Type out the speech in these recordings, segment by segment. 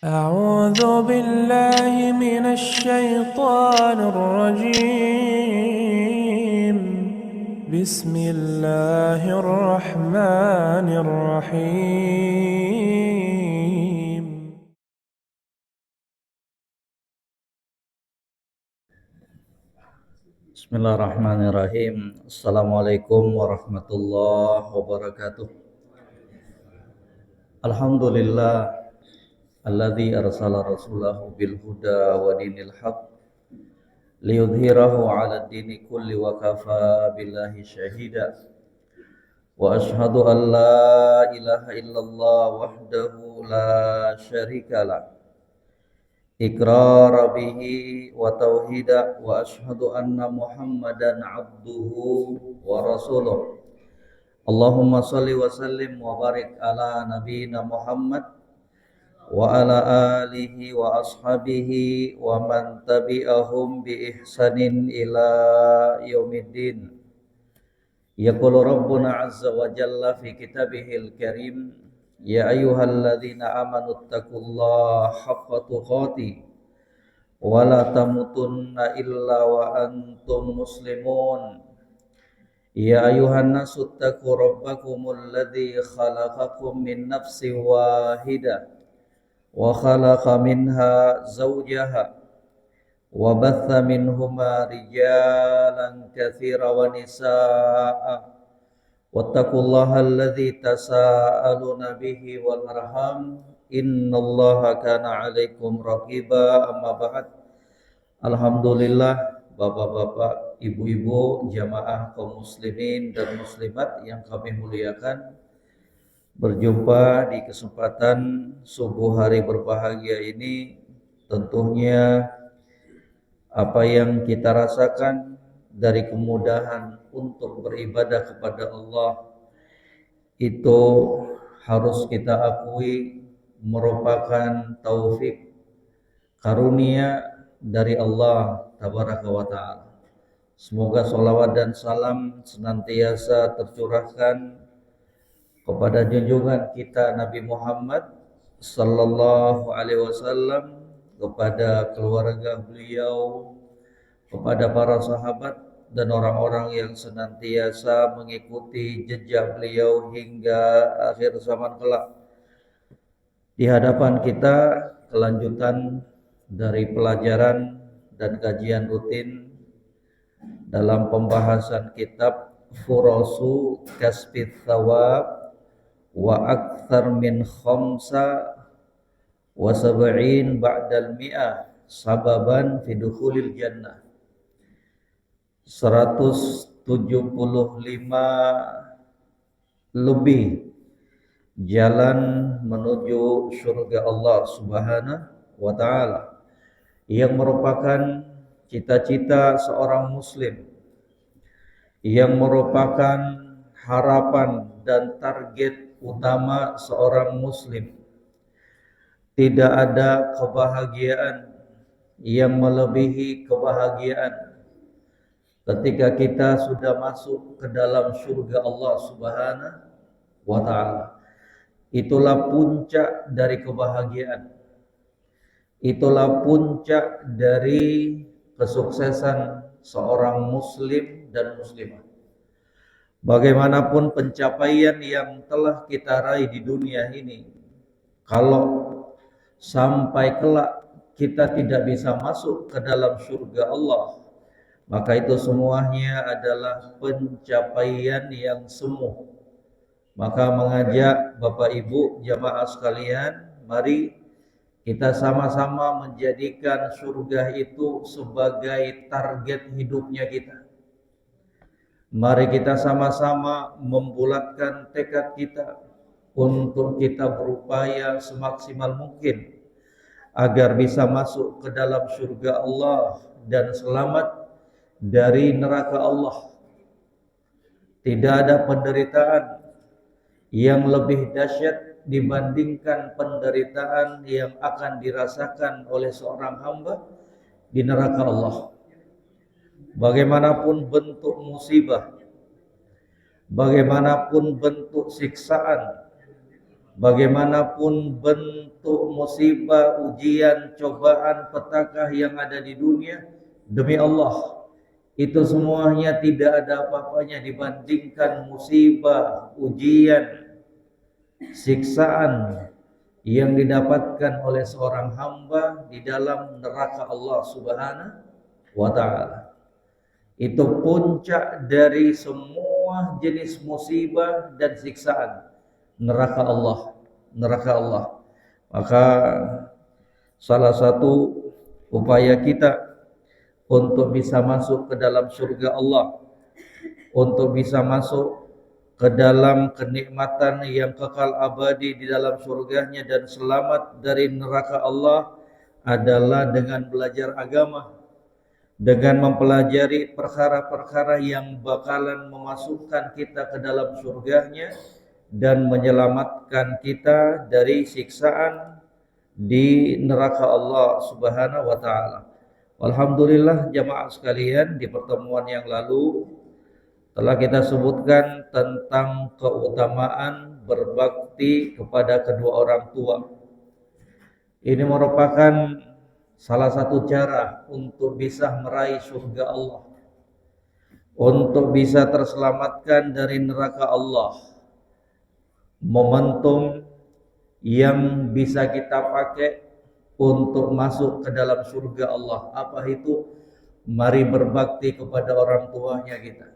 أعوذ بالله من الشيطان الرجيم. بسم الله الرحمن الرحيم. Bismillahirrahmanirrahim. Assalamualaikum warahmatullahi wabarakatuh. Alhamdulillah alladzi arsala rasulahu bil huda wa dinil haq liyudhhirahu 'ala dini kulli wa kafa billahi syahida. Wa ashhadu an la ilaha illallah wahdahu la syarikalah iqrara bihi wa tauhida wa ashhadu anna Muhammadan abduhu wa rasuluh. Allahumma salli wa sallim wa barik ala nabiyyina Muhammad wa ala alihi wa ashabihi wa man tabi'ahum bi ihsanin ila yaumiddin. Yaqulu rabbuna azza wa jalla fi kitabihil karim, ya ayyuhalladzina amanu taqullaha haqqa tuqatih wa la tamutunna illa wa antum muslimun. Ya ayuhan nasu taqu rabbakumul ladzi khalaqakum min nafsin wahidah wa khalaqa minha zawjaha wa batha minhuma rijalan katsiran wa nisaa'a wattaqullaha alladzi tasaaluna bihi wal arham innallaha kana 'alaikum raqiba. Amma ba'd. Alhamdulillah, bapak-bapak, ibu-ibu, jamaah kaum muslimin dan muslimat yang kami muliakan, berjumpa di kesempatan subuh hari berbahagia ini. Tentunya apa yang kita rasakan dari kemudahan untuk beribadah kepada Allah itu harus kita akui merupakan taufik, karunia dari Allah tabaraka wa ta'ala. Semoga sholawat dan salam senantiasa tercurahkan kepada junjungan kita Nabi Muhammad sallallahu alaihi wasallam, kepada keluarga beliau, kepada para sahabat dan orang-orang yang senantiasa mengikuti jejak beliau hingga akhir zaman kelak. Di hadapan kita kelanjutan dari pelajaran dan kajian rutin dalam pembahasan kitab Furasu Kasbit Thawab wa Akthar min khamsa wa sab'in ba'dal mi'ah sababan fi dukhulil jannah. 175 lebih jalan menuju surga Allah Subhanahu wa ta'ala, yang merupakan cita-cita seorang muslim, yang merupakan harapan dan target utama seorang muslim. Tidak ada kebahagiaan yang melebihi kebahagiaan ketika kita sudah masuk ke dalam surga Allah Subhanahu wa ta'ala. Itulah puncak dari kebahagiaan. Itulah puncak dari kesuksesan seorang muslim dan muslimah. Bagaimanapun pencapaian yang telah kita raih di dunia ini, kalau sampai kelak kita tidak bisa masuk ke dalam surga Allah, maka itu semuanya adalah pencapaian yang semu. Maka mengajak Bapak Ibu jamaah sekalian, mari kita sama-sama menjadikan surga itu sebagai target hidupnya kita. Mari kita sama-sama membulatkan tekad kita untuk kita berupaya semaksimal mungkin agar bisa masuk ke dalam surga Allah dan selamat dari neraka Allah. Tidak ada penderitaan yang lebih dahsyat dibandingkan penderitaan yang akan dirasakan oleh seorang hamba di neraka Allah. Bagaimanapun bentuk musibah, bagaimanapun bentuk siksaan, bagaimanapun bentuk musibah, ujian, cobaan, petaka yang ada di dunia, demi Allah, itu semuanya tidak ada apa-apanya dibandingkan musibah, ujian, siksaan yang didapatkan oleh seorang hamba di dalam neraka Allah Subhanahu wa Ta'ala. Itu puncak dari semua jenis musibah dan siksaan, neraka Allah, neraka Allah. Maka salah satu upaya kita untuk bisa masuk ke dalam surga Allah, untuk bisa masuk ke dalam kenikmatan yang kekal abadi di dalam surganya dan selamat dari neraka Allah adalah dengan belajar agama, dengan mempelajari perkara-perkara yang bakalan memasukkan kita ke dalam surganya dan menyelamatkan kita dari siksaan di neraka Allah Subhanahu wa Ta'ala. Alhamdulillah jamaah sekalian, di pertemuan yang lalu telah kita sebutkan tentang keutamaan berbakti kepada kedua orang tua. Ini merupakan salah satu cara untuk bisa meraih surga Allah, untuk bisa terselamatkan dari neraka Allah. Momentum yang bisa kita pakai untuk masuk ke dalam surga Allah. Apa itu? Mari berbakti kepada orang tuanya kita.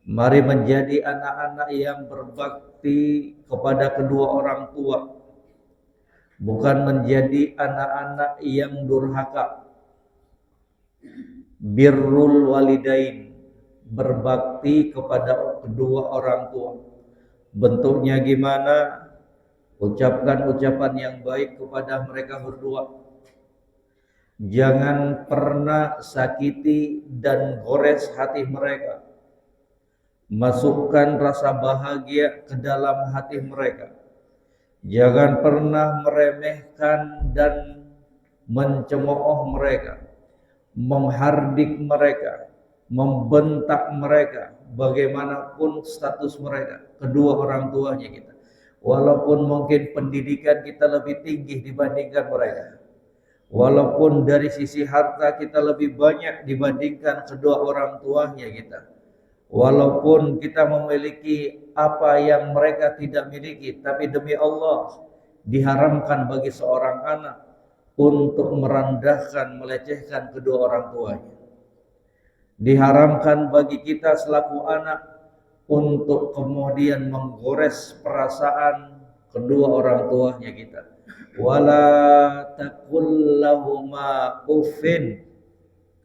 Mari menjadi anak-anak yang berbakti kepada kedua orang tua, bukan menjadi anak-anak yang durhaka. Birrul walidain, berbakti kepada kedua orang tua. Bentuknya gimana? Ucapkan ucapan yang baik kepada mereka berdua. Jangan pernah sakiti dan gores hati mereka. Masukkan rasa bahagia ke dalam hati mereka. Jangan pernah meremehkan dan mencemooh mereka, menghardik mereka, membentak mereka, bagaimanapun status mereka, kedua orang tuanya kita. Walaupun mungkin pendidikan kita lebih tinggi dibandingkan mereka, walaupun dari sisi harta kita lebih banyak dibandingkan kedua orang tuanya kita, walaupun kita memiliki apa yang mereka tidak miliki, tapi demi Allah diharamkan bagi seorang anak untuk merendahkan, melecehkan kedua orang tuanya. Diharamkan bagi kita selaku anak untuk kemudian menggores perasaan kedua orang tuanya kita. Wala taqul lahuma uffin.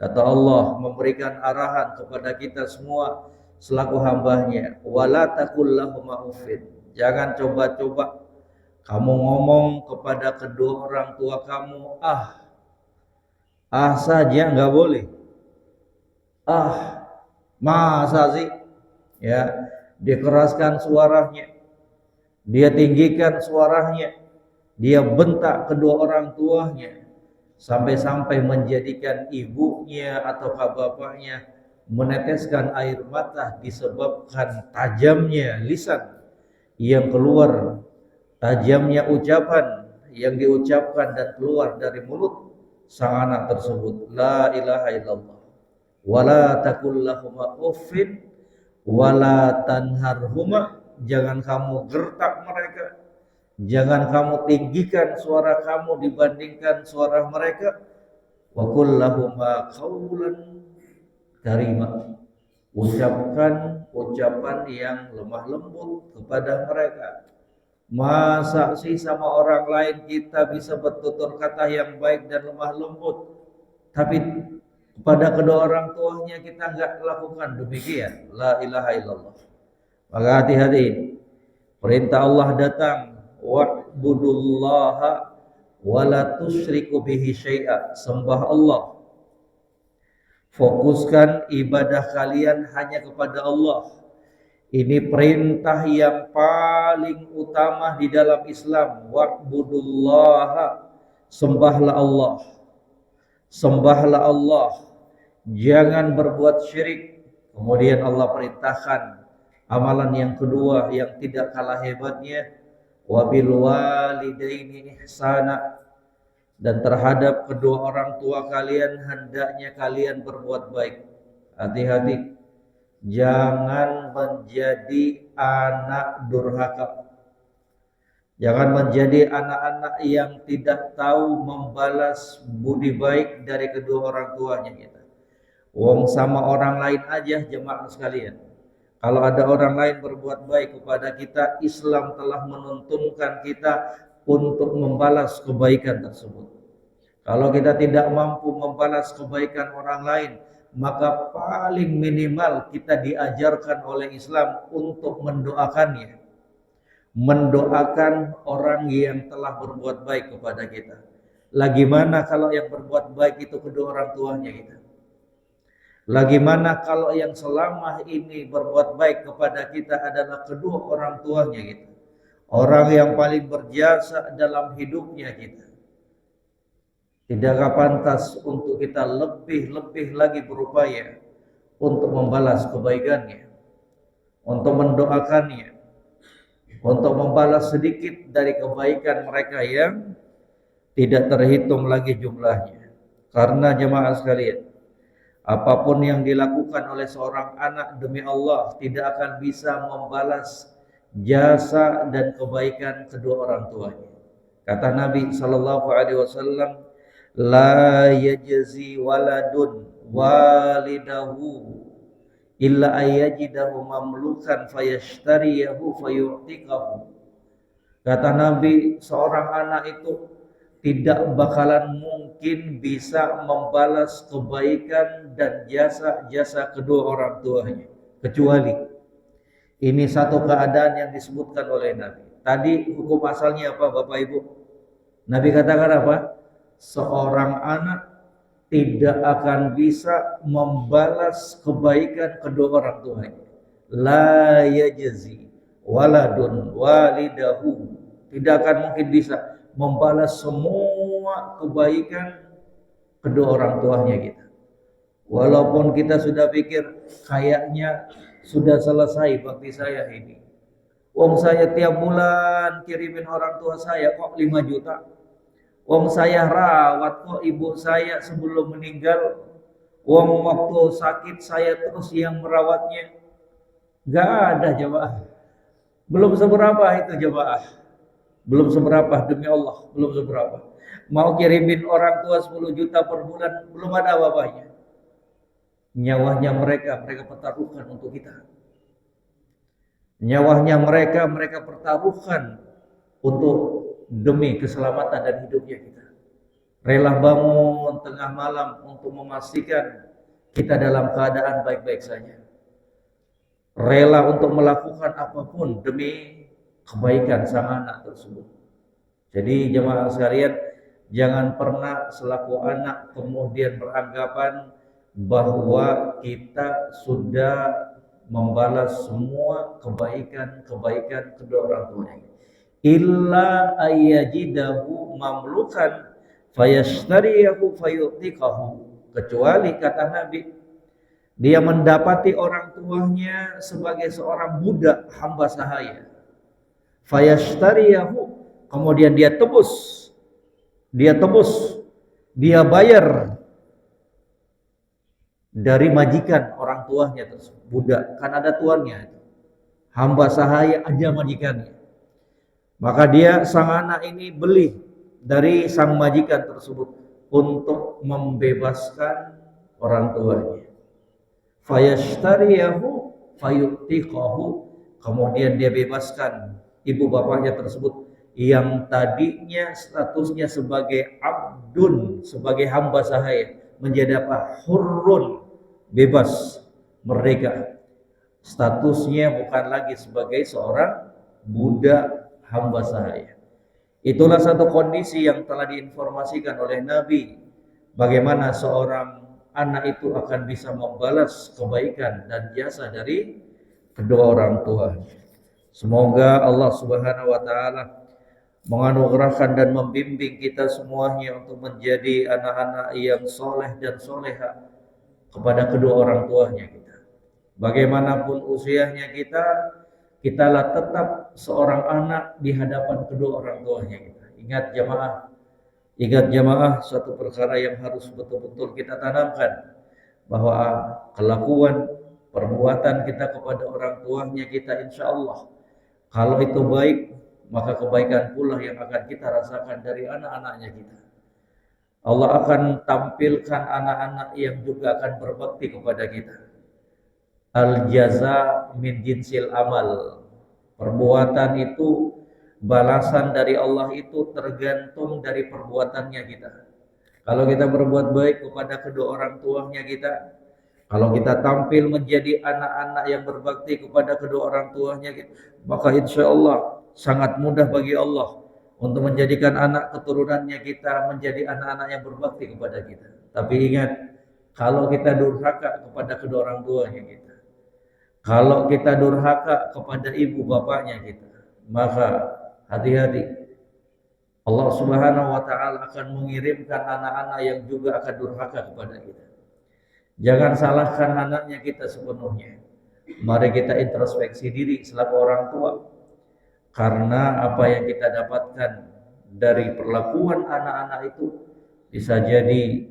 Kata Allah memberikan arahan kepada kita semua selaku hambanya. Wala taqul lahuma uffin. Jangan coba-coba kamu ngomong kepada kedua orang tua kamu saja, nggak boleh. Masa sih? Ya, dikeraskan suaranya, dia tinggikan suaranya, dia bentak kedua orang tuanya, sampai-sampai menjadikan ibunya atau bapaknya meneteskan air mata disebabkan tajamnya lisan yang keluar, tajamnya ucapan yang diucapkan dan keluar dari mulut sang anak tersebut. La ilaha illallah. Wala taqul lahuma uffin wala tanharhuma. Jangan kamu gertak mereka, jangan kamu tinggikan suara kamu dibandingkan suara mereka. Wa qul lahuma qawlan karima. Ucapkan ucapan yang lemah lembut kepada mereka. Masa sih sama orang lain kita bisa bertutur kata yang baik dan lemah lembut, tapi pada kedua orang tuanya kita enggak lakukan demikian. La ilaha illallah. Maka hati-hati. Perintah Allah datang, wa'budullaha wa la tusyriku bihi syai'a. Sembah Allah. Fokuskan ibadah kalian hanya kepada Allah. Ini perintah yang paling utama di dalam Islam. Wa'budullaha. Sembahlah Allah. Sembahlah Allah. Jangan berbuat syirik. Kemudian Allah perintahkan amalan yang kedua yang tidak kalah hebatnya, wa bil walidaini ihsana, dan terhadap kedua orang tua kalian hendaknya kalian berbuat baik. Hati-hati, jangan menjadi anak durhaka. Jangan menjadi anak-anak yang tidak tahu membalas budi baik dari kedua orang tuanya kita. Wong sama orang lain aja jemaah sekalian. Kalau ada orang lain berbuat baik kepada kita, Islam telah menuntunkan kita untuk membalas kebaikan tersebut. Kalau kita tidak mampu membalas kebaikan orang lain, maka paling minimal kita diajarkan oleh Islam untuk mendoakannya. Mendoakan orang yang telah berbuat baik kepada kita. Lagi mana kalau yang berbuat baik itu kedua orang tuanya kita? Lagi mana kalau yang selama ini berbuat baik kepada kita adalah kedua orang tuanya kita? Orang yang paling berjasa dalam hidupnya kita. Tidakkah pantas untuk kita lebih lagi berupaya untuk membalas kebaikannya, untuk mendoakannya, untuk membalas sedikit dari kebaikan mereka yang tidak terhitung lagi jumlahnya. Karena jemaah sekalian, apapun yang dilakukan oleh seorang anak demi Allah tidak akan bisa membalas jasa dan kebaikan kedua orang tuanya. Kata Nabi SAW, la yajzi waladun walidahu illa ayajidahu mamlukan fayashtariyahu fayu'tikahu. Kata Nabi, seorang anak itu tidak bakalan mungkin bisa membalas kebaikan dan jasa-jasa kedua orang tuanya, kecuali ini satu keadaan yang disebutkan oleh Nabi. Tadi hukum asalnya apa Bapak Ibu? Nabi katakan apa? Seorang anak tidak akan bisa membalas kebaikan kedua orang tuanya. La yajzi waladun walidahu. Tidak akan mungkin bisa membalas semua kebaikan kedua orang tuanya kita. Walaupun kita sudah pikir kayaknya sudah selesai bakti saya ini. Wong saya tiap bulan kirimin orang tua saya kok 5 juta. Wong saya rawat kok ibu saya sebelum meninggal. Wong waktu sakit saya terus yang merawatnya. Gak ada jemaah. Belum seberapa itu jemaah. Belum seberapa demi Allah. Belum seberapa. Mau kirimin orang tua 10 juta per bulan. Belum ada apa-apanya. Nyawanya mereka pertaruhkan untuk kita. Nyawanya mereka pertaruhkan untuk demi keselamatan dan hidupnya kita. Rela bangun tengah malam untuk memastikan kita dalam keadaan baik-baik saja. Rela untuk melakukan apapun demi kebaikan sang anak tersebut. Jadi jemaah sekalian, jangan pernah selaku anak kemudian beranggapan bahwa kita sudah membalas semua kebaikan kedua orang tuanya. Illa ayyajidahu mamlukan fayashtariyahu fayu'tikahu. Kecuali kata Nabi, dia mendapati orang tuanya sebagai seorang budak hamba sahaya. Fayashtariyahu, kemudian dia tebus, dia bayar dari majikan orang tuanya tersebut. Budak kan ada tuannya, hamba sahaya aja majikannya. Maka dia sang anak ini beli dari sang majikan tersebut untuk membebaskan orang tuanya. Fayashtariyahu fayu'tiqahu, kemudian dia bebaskan ibu bapaknya tersebut yang tadinya statusnya sebagai abdun, sebagai hamba sahaya, menjadi apa? Hurrun, bebas, merdeka. Statusnya bukan lagi sebagai seorang budak hamba sahaya. Itulah satu kondisi yang telah diinformasikan oleh Nabi, bagaimana seorang anak itu akan bisa membalas kebaikan dan jasa dari kedua orang tua. Semoga Allah Subhanahu wa taala menganugerahkan dan membimbing kita semuanya untuk menjadi anak-anak yang soleh dan soleha kepada kedua orang tuanya kita. Bagaimanapun usianya kita, kitalah tetap seorang anak di hadapan kedua orang tuanya kita. Ingat jamaah, suatu perkara yang harus betul-betul kita tanamkan, bahwa kelakuan perbuatan kita kepada orang tuanya kita, insya Allah kalau itu baik, maka kebaikan pula yang akan kita rasakan dari anak-anaknya kita. Allah akan tampilkan anak-anak yang juga akan berbakti kepada kita. Al jaza min jinsil amal. Perbuatan itu, balasan dari Allah itu tergantung dari perbuatannya kita. Kalau kita berbuat baik kepada kedua orang tuanya kita, kalau kita tampil menjadi anak-anak yang berbakti kepada kedua orang tuanya kita, maka insya Allah sangat mudah bagi Allah untuk menjadikan anak keturunannya kita menjadi anak-anak yang berbakti kepada kita. Tapi ingat, kalau kita durhaka kepada kedua orang tuanya kita, kalau kita durhaka kepada ibu bapaknya kita, maka hati-hati, Allah Subhanahu wa taala akan mengirimkan anak-anak yang juga akan durhaka kepada kita. Jangan salahkan anaknya kita sepenuhnya. Mari kita introspeksi diri selaku orang tua. Karena apa yang kita dapatkan dari perlakuan anak-anak itu bisa jadi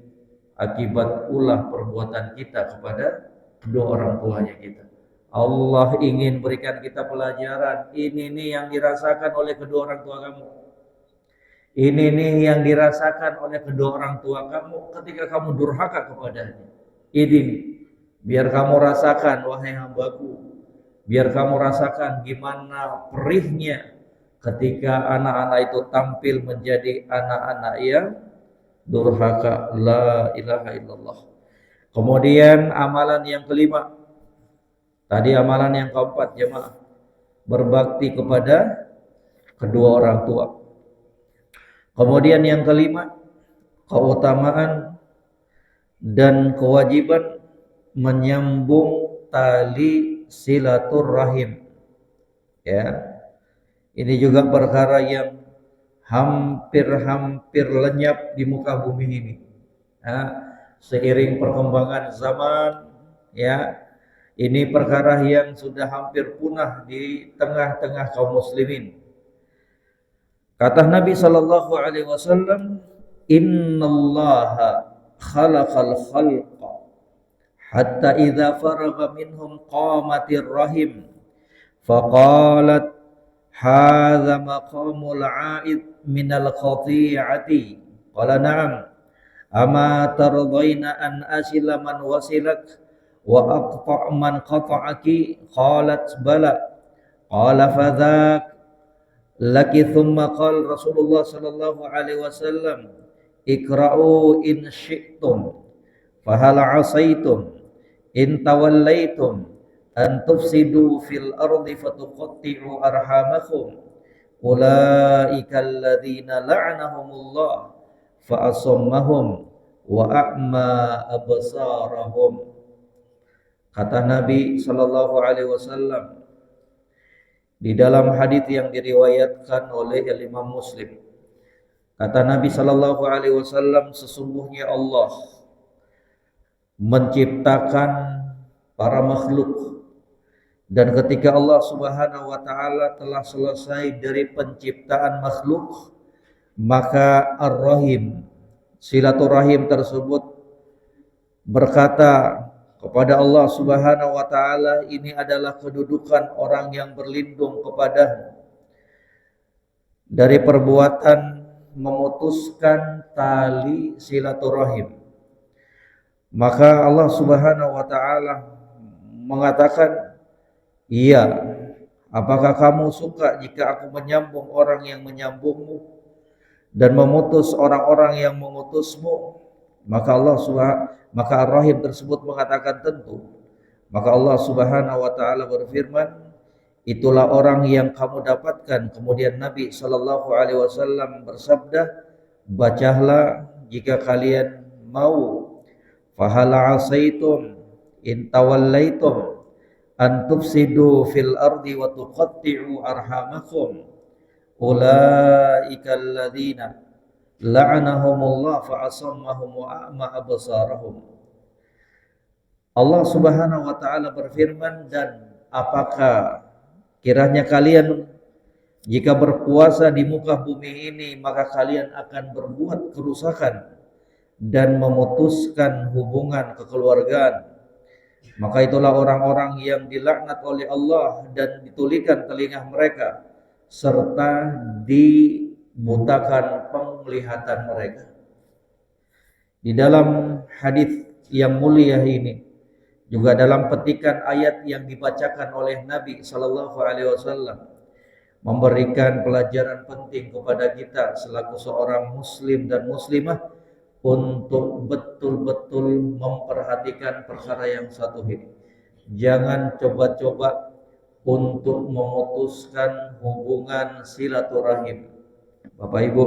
akibat ulah perbuatan kita kepada kedua orang tuanya kita. Allah ingin berikan kita pelajaran. Ini nih yang dirasakan oleh kedua orang tua kamu. Ini nih yang dirasakan oleh kedua orang tua kamu ketika kamu durhaka kepadanya. Ini biar kamu rasakan, wahai hambaku, biar kamu rasakan gimana perihnya ketika anak-anak itu tampil menjadi anak-anak yang durhaka. La ilaha illallah. Kemudian amalan yang kelima, tadi amalan yang keempat jemaah, berbakti kepada kedua orang tua. Kemudian yang kelima, keutamaan dan kewajiban menyambung tali silaturrahim. Ya, ini juga perkara yang hampir lenyap di muka bumi ini. Ya, seiring perkembangan zaman, ya, ini perkara yang sudah hampir punah di tengah-tengah kaum muslimin. Kata Nabi sallallahu alaihi wasallam, "Innallaha khalaqal khalqa hatta idza faragha minhum qamatir rahim faqalat hadza maqamul 'aid minal qati'ati." Qala na'am. "Ama tardaina an asila man wasilak wa aqta' man qata'aki?" Qalat bala. Qala fadhak laki. Thumma qala Rasulullah sallallahu alaihi wasallam, "Iqra'u in syi'tum fahal 'asaitum in tawallaitum an tufsidu fil ardi fatuqatti'u arhamakum ulaika alladzina la'anahumullah fa asammahum wa a'ma absarahum." Kata Nabi sallallahu alaihi wasallam di dalam hadis yang diriwayatkan oleh Imam Muslim, kata Nabi sallallahu alaihi wasallam, sesungguhnya Allah menciptakan para makhluk, dan ketika Allah Subhanahu wa taala telah selesai dari penciptaan makhluk, maka Ar-Rahim, silaturahim tersebut berkata kepada Allah Subhanahu wa taala, ini adalah kedudukan orang yang berlindung kepadamu dari perbuatan memutuskan tali silaturahim. Maka Allah Subhanahu wa taala mengatakan, "Iya, apakah kamu suka jika aku menyambung orang yang menyambungmu dan memutus orang-orang yang memutusmu?" Maka Ar-Rahim tersebut mengatakan, tentu. Maka Allah Subhanahu wa taala berfirman, itulah orang yang kamu dapatkan. Kemudian Nabi sallallahu alaihi wasallam bersabda, bacalah jika kalian mau, fahal asaitum in tawallaitum an tufsidu fil ardi wa tuqatti'u arhamakum ulaika alladzina la'anahumullah fa'asammahum wa a'ma absarahum. Allah Subhanahu wa taala berfirman, dan apakah Kiranya kalian jika berpuasa di muka bumi ini, maka kalian akan berbuat kerusakan dan memutuskan hubungan kekeluargaan. Maka itulah orang-orang yang dilaknat oleh Allah dan ditulikan telinga mereka serta dibutakan penglihatan mereka. Di dalam hadis yang mulia ini, juga dalam petikan ayat yang dibacakan oleh Nabi sallallahu alaihi wasallam, memberikan pelajaran penting kepada kita selaku seorang muslim dan muslimah untuk betul-betul memperhatikan perkara yang satu ini. Jangan coba-coba untuk memutuskan hubungan silaturahim. Bapak Ibu,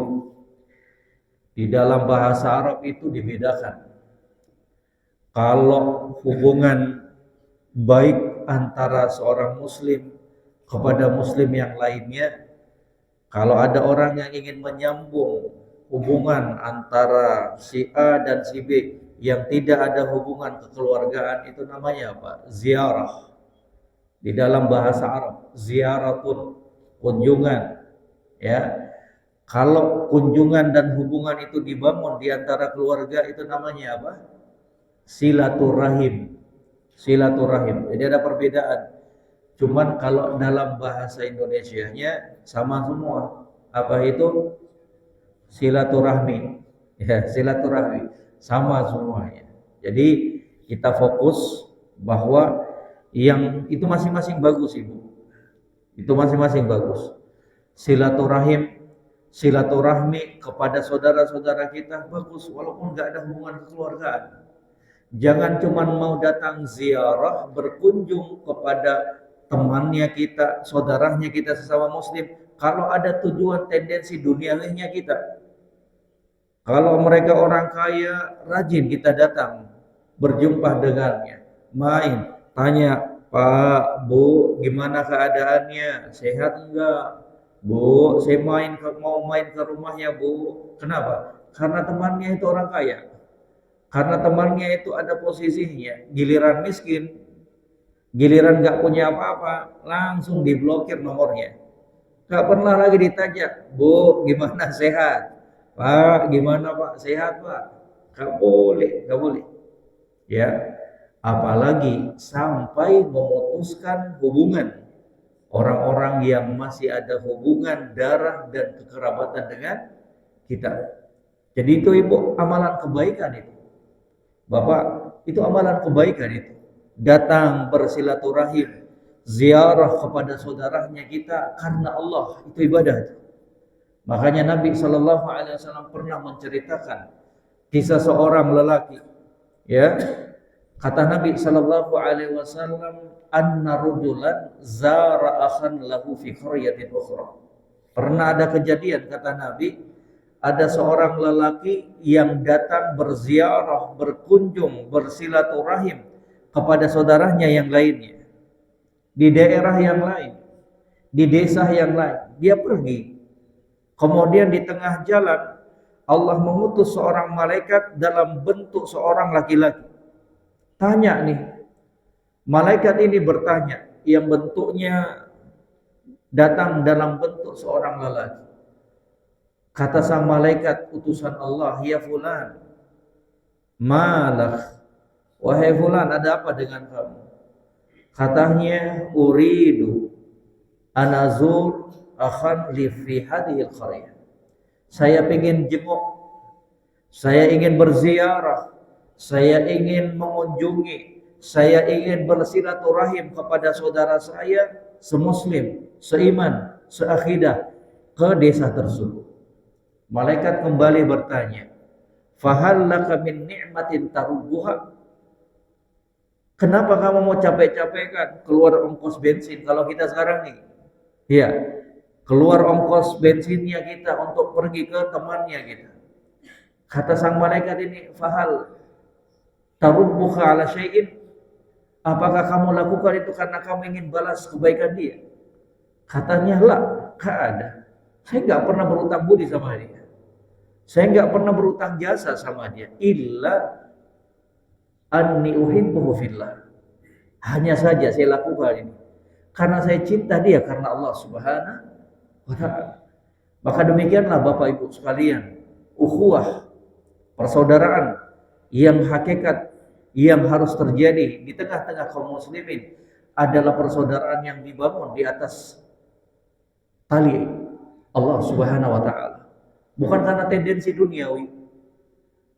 di dalam bahasa Arab itu dibedakan. Kalau hubungan baik antara seorang muslim kepada muslim yang lainnya, kalau ada orang yang ingin menyambung hubungan antara si A dan si B yang tidak ada hubungan kekeluargaan, itu namanya apa? Ziarah. Di dalam bahasa Arab, ziaratun, kunjungan. Ya, kalau kunjungan dan hubungan itu dibangun di antara keluarga, itu namanya apa? Silaturahim. Silaturahim. Jadi ada perbedaan. Cuman kalau dalam bahasa Indonesianya sama semua. Apa itu? Silaturahmi. Ya, silaturahmi. Sama semuanya. Jadi kita fokus bahwa yang itu masing-masing bagus, Ibu. Itu masing-masing bagus. Silaturahmi kepada saudara-saudara kita bagus walaupun nggak ada hubungan kekeluargaan. Jangan cuma mau datang ziarah, berkunjung kepada temannya kita, saudaranya kita sesama muslim, kalau ada tujuan tendensi duniawinya kita. Kalau mereka orang kaya, rajin kita datang, berjumpa dengannya, main, tanya, Pak, Bu, gimana keadaannya? Sehat enggak? Bu, saya mau main ke rumahnya, Bu. Kenapa? Karena temannya itu orang kaya. Karena temannya itu ada posisinya, giliran miskin, giliran nggak punya apa-apa, langsung diblokir nomornya. Nggak pernah lagi ditanya, Bu, gimana sehat? Pak, gimana Pak? Sehat Pak? Nggak boleh, nggak boleh. Ya, apalagi sampai memutuskan hubungan orang-orang yang masih ada hubungan darah dan kekerabatan dengan kita. Jadi itu Ibu, amalan kebaikan itu. Bapak, itu amalan kebaikan itu. Datang bersilaturahim, ziarah kepada saudaranya kita karena Allah, itu ibadah itu. Makanya Nabi Shallallahu Alaihi Wasallam pernah menceritakan kisah seorang lelaki, ya. Kata Nabi Shallallahu Alaihi Wasallam, anna rujulan zara akhan lahu fi qaryatin ukhra. Pernah ada kejadian, kata Nabi, ada seorang lelaki yang datang berziarah, berkunjung, bersilaturahim kepada saudaranya yang lainnya di daerah yang lain, di desa yang lain. Dia pergi, kemudian di tengah jalan Allah mengutus seorang malaikat dalam bentuk seorang laki-laki. Tanya nih, malaikat ini bertanya, yang bentuknya datang dalam bentuk seorang lelaki. Kata sang malaikat utusan Allah, ya fulan, malak, wahai fulan, ada apa dengan kamu? Katanya, uridu anazur akhan li fi hadhil qaryah. Saya ingin jenguk, saya ingin berziarah, saya ingin mengunjungi, saya ingin bersilaturahim kepada saudara saya semuslim, seiman, seakidah ke desa tersebut. Malaikat kembali bertanya, fahal laka min ni'matin tarubbuha? Kenapa kamu mau capek-capekkan keluar ongkos bensin kalau kita sekarang nih? Iya, keluar ongkos bensinnya kita untuk pergi ke temannya kita. Kata sang malaikat ini, fahal tarubbuha ala syai'in? Apakah kamu lakukan itu karena kamu ingin balas kebaikan dia? Katanya, lah, gak ada. Saya gak pernah berutang budi sama dia. Saya nggak pernah berutang jasa sama dia. Illa anni uhibbuhu fillah. Hanya saja saya lakukan ini karena saya cinta dia karena Allah Subhanahu wa taala. Maka demikianlah Bapak Ibu sekalian, ukhuwah, persaudaraan yang hakikat yang harus terjadi di tengah-tengah kaum muslimin adalah persaudaraan yang dibangun di atas tali Allah Subhanahu wa taala. Bukan karena tendensi duniawi,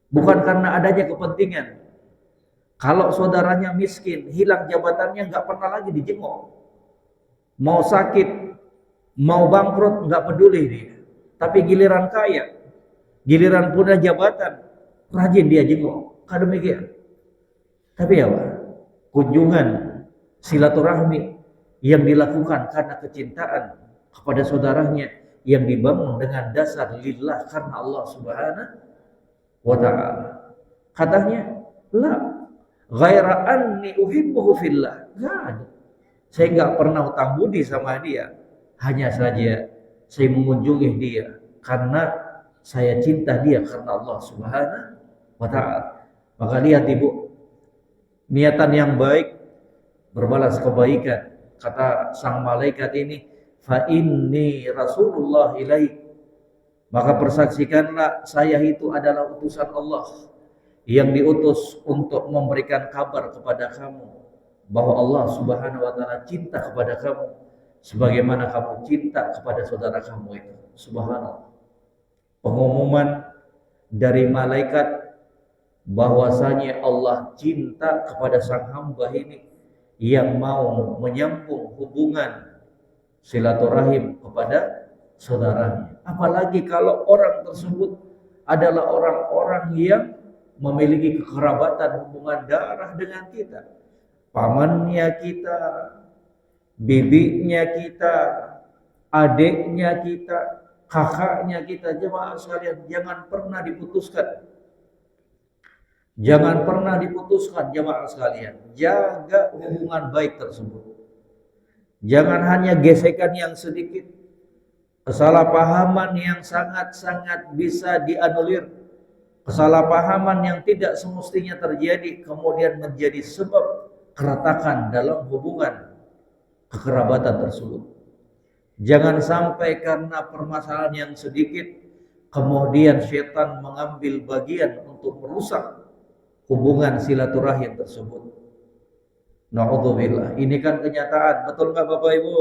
bukan karena adanya kepentingan. Kalau saudaranya miskin, hilang jabatannya, nggak pernah lagi dijenguk. Mau sakit, mau bangkrut, nggak peduli dia. Tapi giliran kaya, giliran punya jabatan, rajin dia jenguk. Kan demikian. Tapi apa? Kunjungan silaturahmi yang dilakukan karena kecintaan kepada saudaranya yang dibangun dengan dasar lillah karena Allah Subhanahu wa taala. Katanya, la ghaira anni uhibbuhu fillah. Enggak ada. Saya enggak pernah hutang budi sama dia. Hanya saja saya mengunjungi dia karena saya cinta dia karena Allah Subhanahu wa taala. Maka lihat Ibu, niatan yang baik berbalas kebaikan. Kata sang malaikat ini, fa inni rasulullah ilaik. Maka persaksikanlah saya itu adalah utusan Allah yang diutus untuk memberikan kabar kepada kamu bahwa Allah Subhanahu wa taala cinta kepada kamu sebagaimana kamu cinta kepada saudara kamu itu. Subhanallah. Pengumuman dari malaikat bahwasanya Allah cinta kepada sang hamba ini yang mau menyambung hubungan silaturahim kepada saudaranya. Apalagi kalau orang tersebut adalah orang-orang yang memiliki kekerabatan hubungan darah dengan kita. Pamannya kita, bibinya kita, adiknya kita, kakaknya kita. Jemaah sekalian, jangan pernah diputuskan. Jangan pernah diputuskan jemaah sekalian. Jaga hubungan baik tersebut. Jangan hanya gesekan yang sedikit, kesalahpahaman yang sangat-sangat bisa dianulir, kesalahpahaman yang tidak semestinya terjadi kemudian menjadi sebab keretakan dalam hubungan kekerabatan tersebut. Jangan sampai karena permasalahan yang sedikit kemudian setan mengambil bagian untuk merusak hubungan silaturahim tersebut. Na'udzubillah. Ini kan kenyataan, betul nggak Bapak Ibu?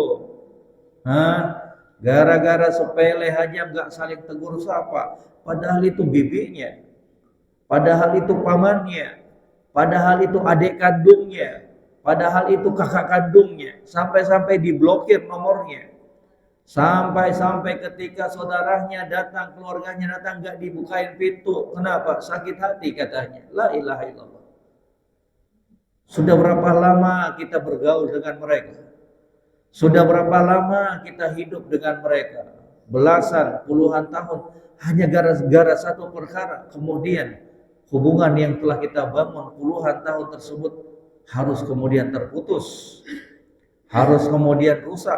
Gara-gara sepele aja nggak saling tegur sapa, padahal itu bibinya, padahal itu pamannya, padahal itu adik kandungnya, padahal itu kakak kandungnya, sampai-sampai diblokir nomornya, sampai-sampai ketika saudaranya datang, keluarganya datang nggak dibukain pintu. Kenapa? Sakit hati katanya. La ilaha illallah. Sudah berapa lama kita bergaul dengan mereka? Sudah berapa lama kita hidup dengan mereka? Belasan, puluhan tahun hanya gara-gara satu perkara. Kemudian hubungan yang telah kita bangun puluhan tahun tersebut harus kemudian terputus, harus kemudian rusak,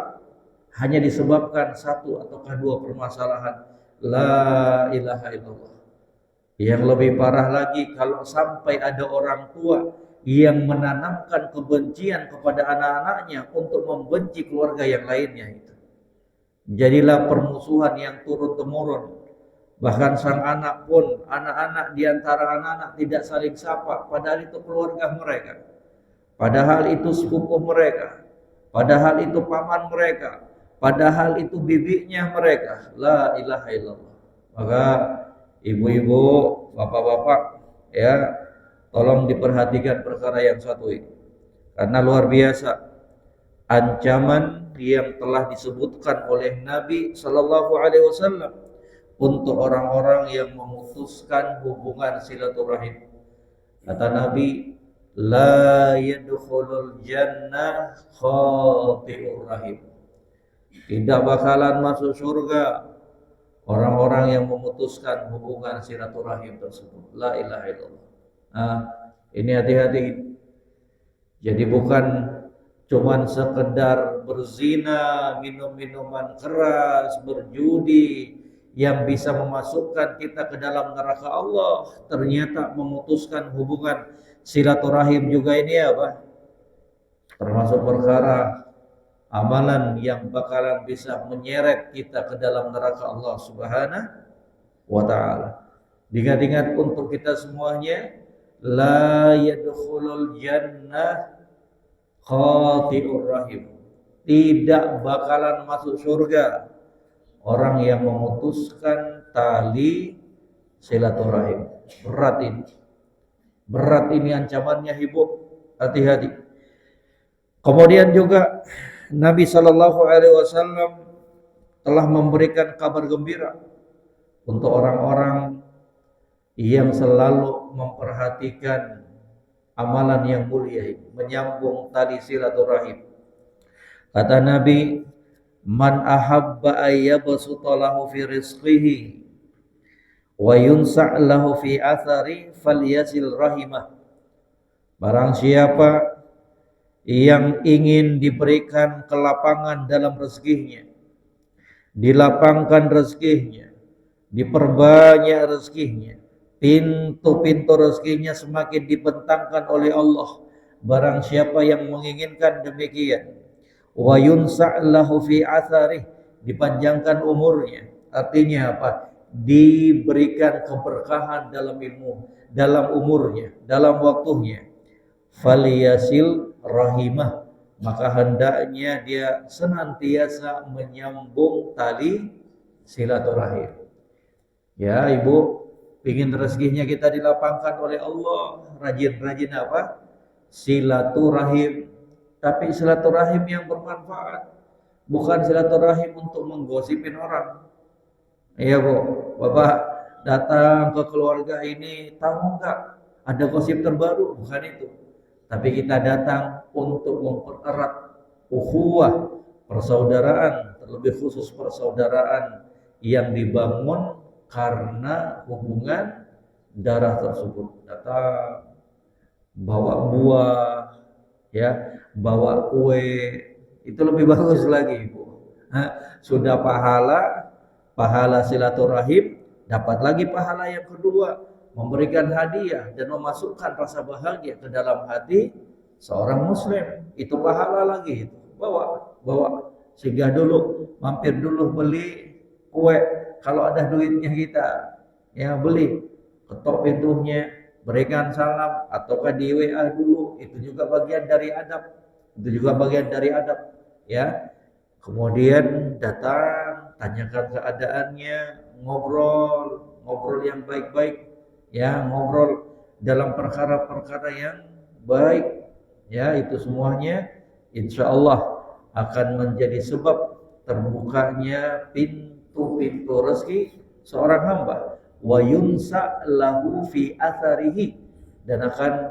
hanya disebabkan satu ataukah dua permasalahan. La ilaha illallah. Yang lebih parah lagi kalau sampai ada orang tua yang menanamkan kebencian kepada anak-anaknya untuk membenci keluarga yang lainnya itu. Jadilah permusuhan yang turun-temurun. Bahkan sang anak pun, anak-anak di antara anak-anak tidak saling sapa, padahal itu keluarga mereka. Padahal itu sepupu mereka. Padahal itu paman mereka. Padahal itu bibinya mereka. La ilaha illallah. Maka ibu-ibu, bapak-bapak, ya, tolong diperhatikan perkara yang satu ini. Karena luar biasa ancaman yang telah disebutkan oleh Nabi Sallallahu Alaihi Wasallam untuk orang-orang yang memutuskan hubungan silaturahim. Kata Nabi, la yadkhulul jannah khati'ur rahim. Tidak bakalan masuk surga orang-orang yang memutuskan hubungan silaturahim tersebut. La ilaha illallah. Ini hati-hati. Jadi bukan cuman sekedar berzina, minum minuman keras, berjudi yang bisa memasukkan kita ke dalam neraka Allah. Ternyata memutuskan hubungan silaturahim juga ini apa? Termasuk perkara amalan yang bakalan bisa menyeret kita ke dalam neraka Allah Subhanahu wa taala. Diingat-ingat untuk kita semuanya, la yadkhulul jannah qati'ur rahim. Tidak bakalan masuk surga orang yang memutuskan tali silaturahim. Berat ini. Berat ini ancamannya, Ibu. Hati-hati. Kemudian juga Nabi Shallallahu Alaihi Wasallam telah memberikan kabar gembira untuk orang-orang yang selalu memperhatikan amalan yang mulia ini, menyambung tali silaturahim. Kata Nabi, man ahabba ayyabsuta lahu fi rizqihi wa yunsa' lahu fi athari falyasil rahimah. Barang siapa yang ingin diberikan kelapangan dalam rezekinya, dilapangkan rezekinya, diperbanyak rezekinya, pintu-pintu rezekinya semakin dibentangkan oleh Allah. Barang siapa yang menginginkan demikian, wa yunsa' lahu fi atharih, dipanjangkan umurnya. Artinya apa? Diberikan keberkahan dalam ilmu, dalam umurnya, dalam waktunya. Faliyasil rahimah, maka hendaknya dia senantiasa menyambung tali silaturahim. Ya, Ibu, ingin rezekinya kita dilapangkan oleh Allah, rajin-rajin apa? Silaturahim. Tapi silaturahim yang bermanfaat, bukan silaturahim untuk menggosipin orang. Iya, Bu. Bapak datang ke keluarga ini, tahu enggak ada gosip terbaru? Bukan itu. Tapi kita datang untuk mempererat ukhuwah, persaudaraan, terlebih khusus persaudaraan yang dibangun karena hubungan darah tersebut. Datang bawa buah, ya, bawa kue, itu lebih bagus lagi, Ibu. Sudah pahala silaturahim, dapat lagi pahala yang kedua, memberikan hadiah dan memasukkan rasa bahagia ke dalam hati seorang muslim. Itu pahala lagi itu. Bawa singgah dulu, mampir dulu beli kue, kalau ada duitnya kita, ya beli, ketok pintunya, berikan salam, ataukah di WA dulu, itu juga bagian dari adab. Ya. Kemudian datang, tanyakan keadaannya, ngobrol yang baik-baik, ya, ngobrol dalam perkara-perkara yang baik, ya, itu semuanya insya Allah akan menjadi sebab terbukanya pintu-pintu rezeki seorang hamba. Wa yunsa lahu fi atharihi, dan akan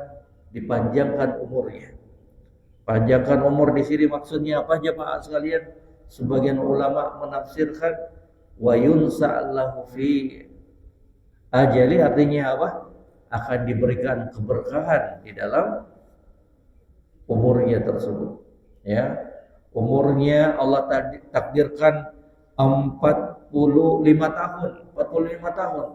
dipanjangkan umurnya. Panjangkan umur di sini maksudnya apa, jemaah sekalian? Sebagian ulama menafsirkan wa yunsa lahu fi ajali, artinya apa? Akan diberikan keberkahan di dalam umurnya tersebut. Ya, umurnya Allah takdirkan 45 tahun,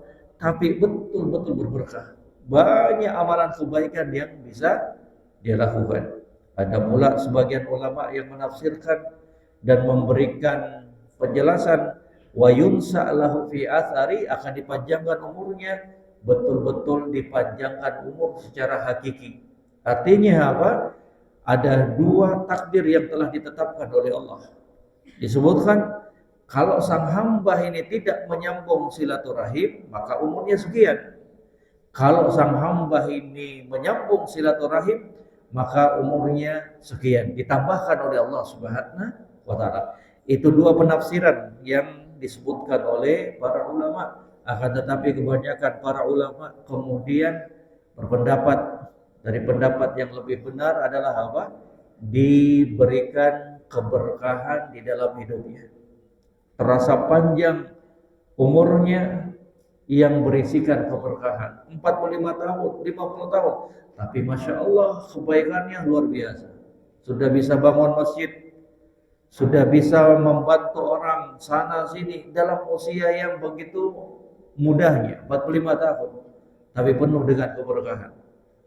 tapi betul-betul berberkah. Banyak amalan kebaikan yang bisa dia lakukan. Ada pula sebagian ulama yang menafsirkan dan memberikan penjelasan wa yunsa lahu fi athari, akan dipanjangkan umurnya, betul-betul dipanjangkan umur secara hakiki. Artinya apa? Ada dua takdir yang telah ditetapkan oleh Allah. Disebutkan kalau sang hamba ini tidak menyambung silaturahim, maka umurnya sekian. Kalau sang hamba ini menyambung silaturahim, maka umurnya sekian, ditambahkan oleh Allah Subhanahu wa taala. Itu dua penafsiran yang disebutkan oleh para ulama. Akan tetapi kebanyakan para ulama kemudian berpendapat, dari pendapat yang lebih benar adalah apa? Diberikan keberkahan di dalam hidupnya. Terasa panjang umurnya yang berisikan keberkahan. 45 tahun, 50 tahun. Tapi Masya Allah, kebaikannya luar biasa. Sudah bisa bangun masjid, sudah bisa membantu orang sana sini dalam usia yang begitu mudahnya, 45 tahun. Tapi penuh dengan keberkahan.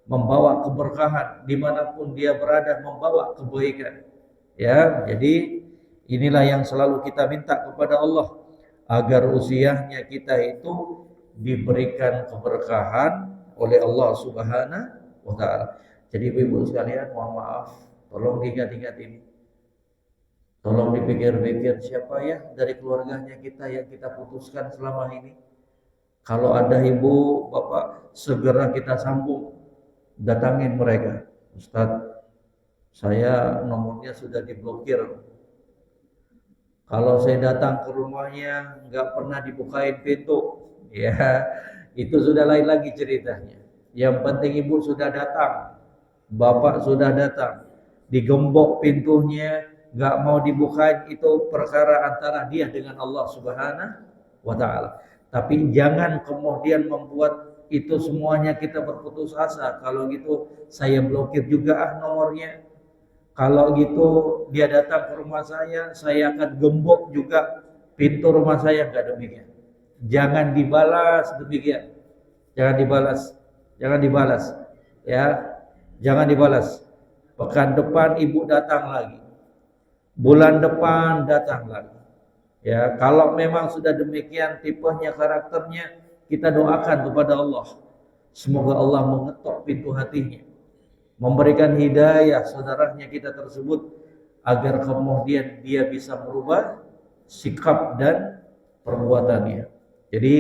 Membawa keberkahan dimanapun dia berada, membawa kebaikan. Ya, jadi inilah yang selalu kita minta kepada Allah agar usianya kita itu diberikan keberkahan oleh Allah Subhanahu wa taala. Jadi ibu sekalian, mohon maaf, tolong diingat-ingat ini. Tolong dipikir-pikir siapa ya dari keluarganya kita yang kita putuskan selama ini. Kalau ada ibu, bapak, segera kita sambung, datangin mereka. Ustadz, saya nomornya sudah diblokir. Kalau saya datang ke rumahnya nggak pernah dibukain pintu, ya itu sudah lain lagi ceritanya. Yang penting ibu sudah datang, bapak sudah datang, digembok pintunya, nggak mau dibukain, itu perkara antara dia dengan Allah Subhanahu wa taala. Tapi jangan kemudian membuat itu semuanya kita berputus asa. Kalau gitu saya blokir juga nomornya. Kalau gitu dia datang ke rumah saya akan gembok juga pintu rumah saya. Enggak demikian. Jangan dibalas demikian. Jangan dibalas. Jangan dibalas. Ya, jangan dibalas. Pekan depan ibu datang lagi. Bulan depan datang lagi. Ya, kalau memang sudah demikian tipenya, karakternya, kita doakan kepada Allah. Semoga Allah mengetok pintu hatinya, memberikan hidayah saudaranya kita tersebut agar kemudian dia bisa merubah sikap dan perbuatannya. Jadi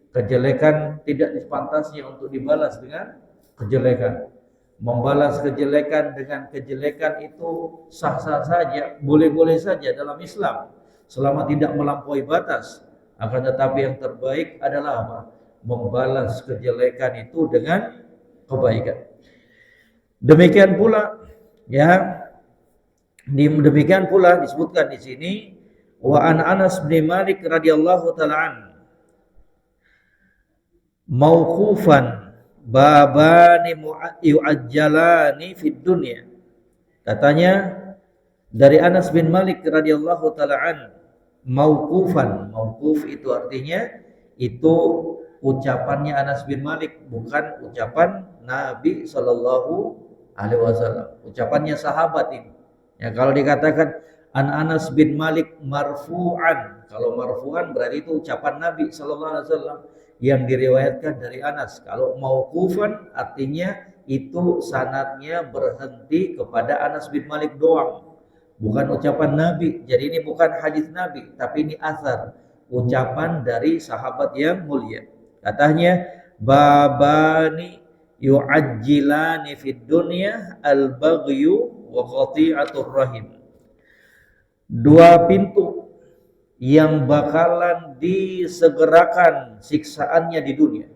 kejelekan tidak sepantasnya untuk dibalas dengan kejelekan. Membalas kejelekan dengan kejelekan itu sah-sah saja, boleh-boleh saja dalam Islam, selama tidak melampaui batas. Akan tetapi yang terbaik adalah apa? Membalas kejelekan itu dengan kebaikan. Demikian pula, ya, demikian pula disebutkan di sini, wa an Anas bin Malik radhiyallahu taala an mauqufan babani yu'ajjalani fid dunya. Katanya dari Anas bin Malik radhiyallahu taala an, mauqufan. Mauquf itu artinya itu ucapannya Anas bin Malik, bukan ucapan Nabi sallallahu alaihi wasallam. Ucapannya sahabat ini. Ya, kalau dikatakan an Anas bin Malik marfu'an, kalau marfu'an berarti itu ucapan Nabi sallallahu alaihi wasallam yang diriwayatkan dari Anas. Kalau mauqufan artinya itu sanadnya berhenti kepada Anas bin Malik doang, bukan ucapan Nabi. Jadi ini bukan hadis Nabi, tapi ini athar, ucapan dari sahabat yang mulia. Katanya babani yu'ajjilani fid dunya al-baghyu wa qati'atur rahim. Dua pintu yang bakalan disegerakan siksaannya di dunia,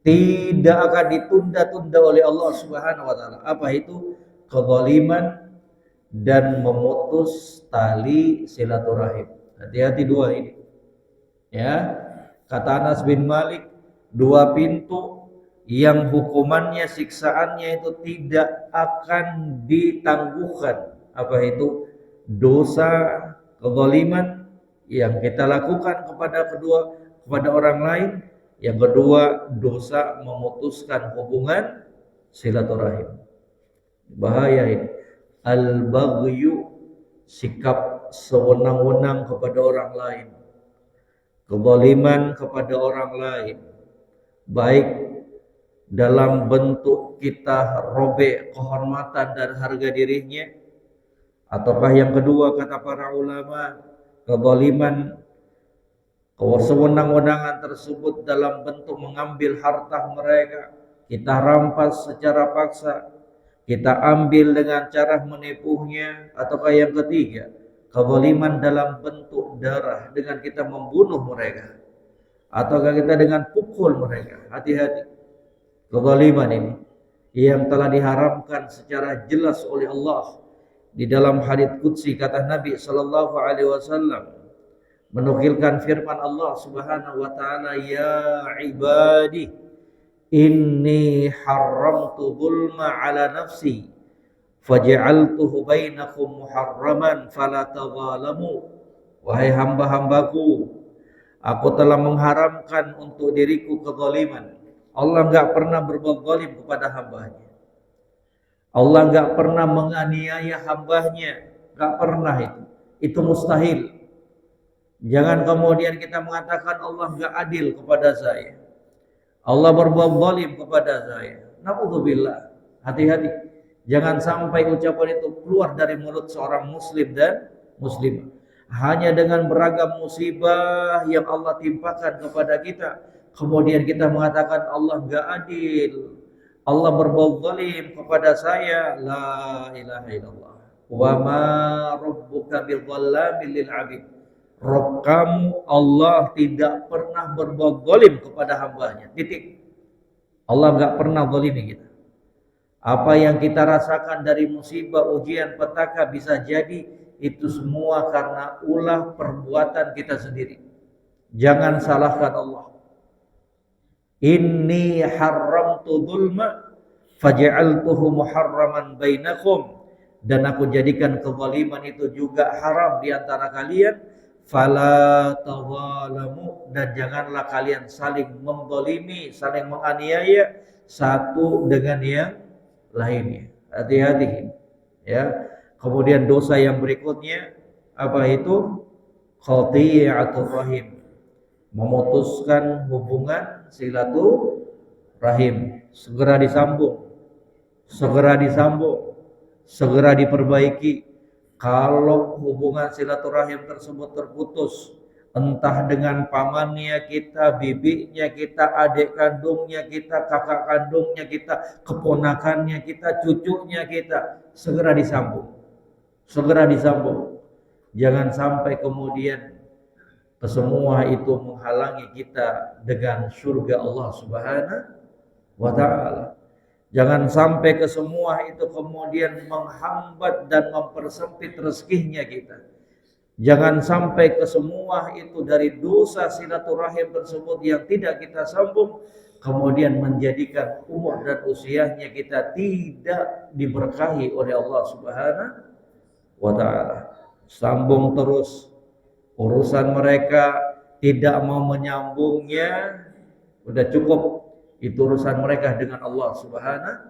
tidak akan ditunda-tunda oleh Allah Subhanahu wa taala. Apa itu? Kezaliman dan memutus tali silaturahim. Hati-hati dua ini. Ya, kata Anas bin Malik, dua pintu yang hukumannya, siksaannya itu tidak akan ditangguhkan. Apa itu? Dosa kezaliman yang kita lakukan kepada orang lain. Yang kedua, dosa memutuskan hubungan silaturahim. Bahaya ini. Al-baghyu, sikap sewenang-wenang kepada orang lain, kezaliman kepada orang lain, baik dalam bentuk kita robek kehormatan dan harga dirinya, ataukah yang kedua kata para ulama, kezaliman, sewenang-wenangan tersebut dalam bentuk mengambil harta mereka, kita rampas secara paksa, kita ambil dengan cara menipunya. Ataukah yang ketiga, kezaliman dalam bentuk darah dengan kita membunuh mereka, ataukah kita dengan pukul mereka. Hati-hati. Kezaliman ini yang telah diharamkan secara jelas oleh Allah di dalam hadits qudsi. Kata Nabi sallallahu alaihi wasallam, menukilkan firman Allah Subhanahu wa taala, ya ibadi inni haramtu zulma ala nafsi faj'altuhu bainakum muharraman fala tadzalamu. Wahai hamba-hambaku, aku telah mengharamkan untuk diriku kezaliman. Allah enggak pernah berbuat zalim kepada hambanya. Allah enggak pernah menganiaya hambanya. Gak pernah itu. Itu mustahil. Jangan kemudian kita mengatakan Allah gak adil kepada saya. Allah berbuat zalim kepada saya. Na'udzubillah. Hati-hati. Jangan sampai ucapan itu keluar dari mulut seorang muslim dan muslimah. Hanya dengan beragam musibah yang Allah timpakan kepada kita, kemudian kita mengatakan Allah gak adil, Allah berbuat zalim kepada saya. La ilaha illallah. Wa ma rabbuka bidzallamin lil 'abid. Rabb kamu Allah tidak pernah berbuat zalim kepada hambanya. Titik. Allah gak pernah zalimi kita. Apa yang kita rasakan dari musibah, ujian, petaka bisa jadi itu semua karena ulah perbuatan kita sendiri. Jangan salahkan Allah. Inni haramtu dzulma faj'altuhu muharraman bainakum, dan aku jadikan kezaliman itu juga haram di antara kalian. Fala tawalamu, dan janganlah kalian saling menzalimi, saling menganiaya satu dengan yang lainnya. Hati-hati ya. Kemudian dosa yang berikutnya apa itu? Qati'atur rahim, memutuskan hubungan silaturahim. Segera disambung, segera disambung, segera diperbaiki. Kalau hubungan silaturahim tersebut terputus, entah dengan pamannya kita, bibinya kita, adik kandungnya kita, kakak kandungnya kita, keponakannya kita, cucunya kita, segera disambung. Segera disambung. Jangan sampai kemudian semua itu menghalangi kita dengan surga Allah Subhanahu wa ta'ala. Jangan sampai kesemua itu kemudian menghambat dan mempersempit rezekinya kita. Jangan sampai kesemua itu dari dosa silaturahim tersebut yang tidak kita sambung kemudian menjadikan umur dan usianya kita tidak diberkahi oleh Allah Subhanahu wa ta'ala. Sambung terus. Urusan mereka tidak mau menyambungnya, udah cukup. Itu urusan mereka dengan Allah Subhanahu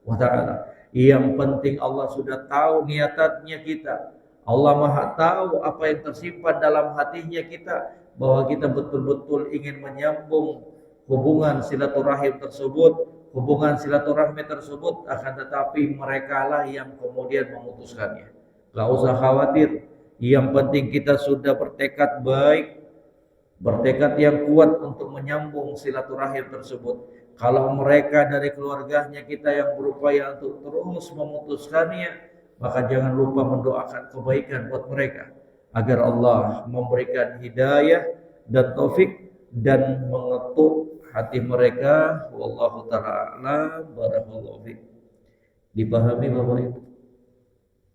wa ta'ala. Yang penting Allah sudah tahu niatannya kita. Allah Maha tahu apa yang tersimpan dalam hatinya kita, bahwa kita betul-betul ingin menyambung hubungan silaturahim tersebut, hubungan silaturahmi tersebut, akan tetapi merekalah yang kemudian memutuskannya. Gak usah khawatir. Yang penting kita sudah bertekad baik, bertekad yang kuat untuk menyambung silaturahim tersebut. Kalau mereka dari keluarganya kita yang berupaya untuk terus memutuskannya, maka jangan lupa mendoakan kebaikan buat mereka, agar Allah memberikan hidayah dan taufik dan mengetuk hati mereka. Wallahu ta'ala barakallahu fiik. Dipahami Bapak Ibu?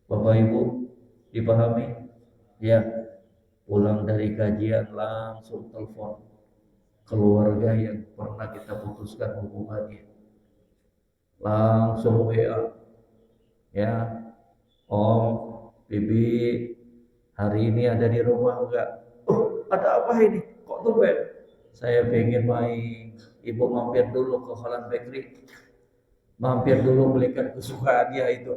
Bapak Ibu dipahami? Ya. Pulang dari kajian langsung telepon keluarga yang pernah kita putuskan hubungannya, langsung WA, ya, Om, Bibi, hari ini ada di rumah enggak? Oh, ada apa ini? Kok tumben? Saya pengen main, Ibu mampir dulu ke Holland Bakery, mampir dulu belikan kesukaannya itu.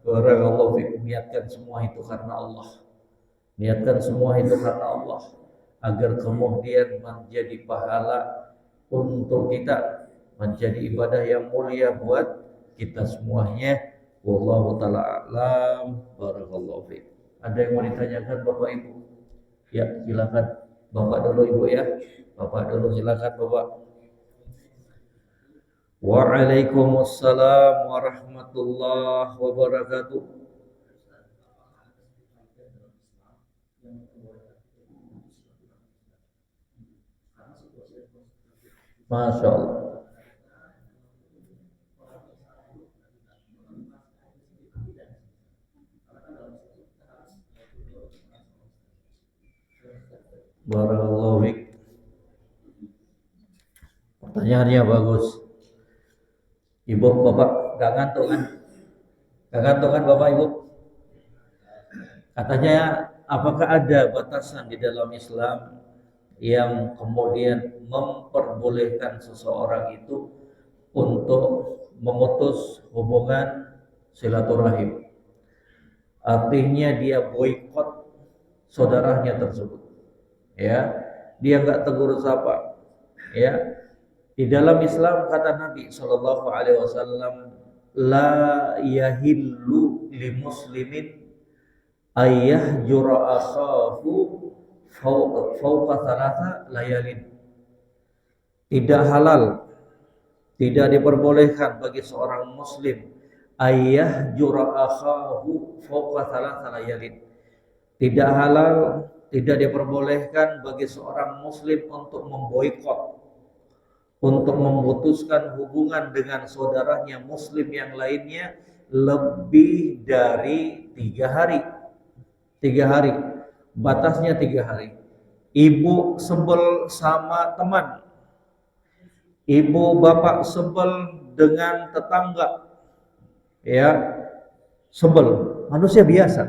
Barakallahu fikum. Niatkan semua itu karena Allah. Niatkan semua itu karena Allah, agar kemudian menjadi pahala untuk kita, menjadi ibadah yang mulia buat kita semuanya. Wallahu ta'ala a'lam. Barakallahu fiik. Ada yang mau ditanyakan Bapak Ibu? Ya, silakan. Bapak dulu Ibu ya. Bapak dulu silakan Bapak. Waalaikumsalam warahmatullahi wabarakatuh. Masya Allah. Barakallahu fiik. Pertanyaannya bagus. Ibu, Bapak gak ngantuk kan? Gak ngantuk kan Bapak Ibu? Katanya, apakah ada batasan di dalam Islam yang kemudian memperbolehkan seseorang itu untuk memutus hubungan silaturahim? artinya dia boikot saudaranya tersebut. Ya, dia nggak tegur sapa. Ya, di dalam Islam kata Nabi Shallallahu Alaihi Wasallam, la yahillu li muslimin ayah jura akhahu fauqa thalatha layalin. Tidak halal, tidak diperbolehkan bagi seorang muslim ayah jura akhahu fauqa thalatha layalin. Tidak halal, tidak diperbolehkan bagi seorang muslim untuk memboikot, untuk memutuskan hubungan dengan saudaranya muslim yang lainnya lebih dari 3 hari. 3 hari, batasnya 3 hari. Ibu sebel sama teman, ibu bapak sebel dengan tetangga, ya, sebel, manusia biasa,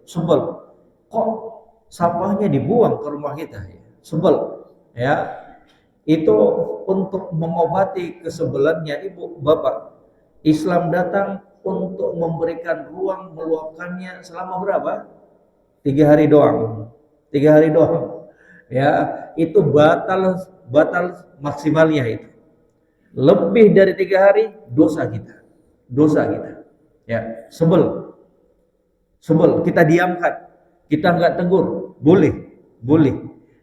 sebel. Kok sampahnya dibuang ke rumah kita, ya? Sebel, ya. Itu untuk mengobati kesebelannya ibu bapak. Islam datang untuk memberikan ruang meluapkannya selama berapa? 3 hari doang. 3 hari doang. Ya, itu batal maksimalnya itu. Lebih dari 3 hari dosa kita. Ya, sebel kita diamkan, kita nggak tegur, boleh.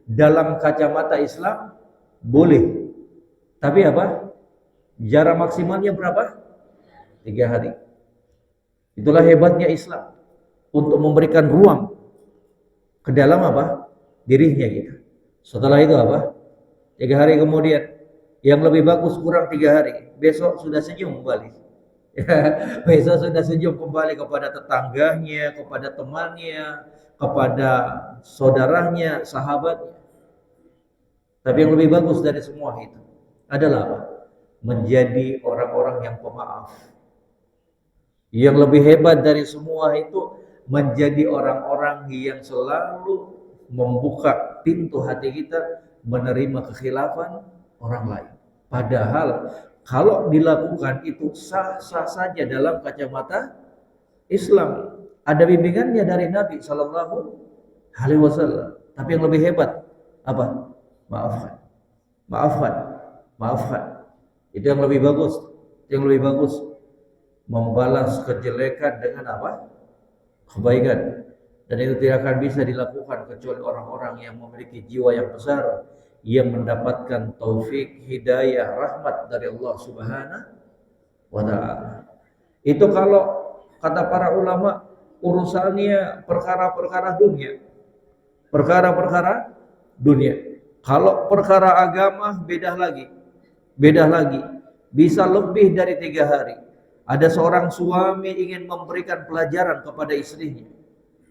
Dalam kacamata Islam boleh. Tapi apa? Jarak maksimalnya berapa? 3 hari. Itulah hebatnya Islam, untuk memberikan ruang ke dalam apa? Dirinya kita. Setelah itu apa? 3 hari kemudian, yang lebih bagus kurang 3 hari, besok sudah senyum kembali. Besok sudah senyum kembali kepada tetangganya, kepada temannya, kepada saudaranya, sahabatnya. Tapi yang lebih bagus dari semua itu adalah apa? Menjadi orang-orang yang pemaaf. Yang lebih hebat dari semua itu menjadi orang-orang yang selalu membuka pintu hati kita menerima kekhilafan orang lain. Padahal kalau dilakukan itu sah-sah saja dalam kacamata Islam. Ada bimbingannya dari Nabi Sallallahu Alaihi Wasallam. Tapi yang lebih hebat apa? Maafkan. Itu yang lebih bagus. Membalas kejelekan dengan apa? Kebaikan. Dan itu tidak akan bisa dilakukan kecuali orang-orang yang memiliki jiwa yang besar, yang mendapatkan taufik, hidayah, rahmat dari Allah Subhanahu wa ta'ala. Itu kalau kata para ulama urusannya perkara-perkara dunia. Kalau perkara agama beda lagi. Bisa lebih dari 3 hari. Ada seorang suami ingin memberikan pelajaran kepada istrinya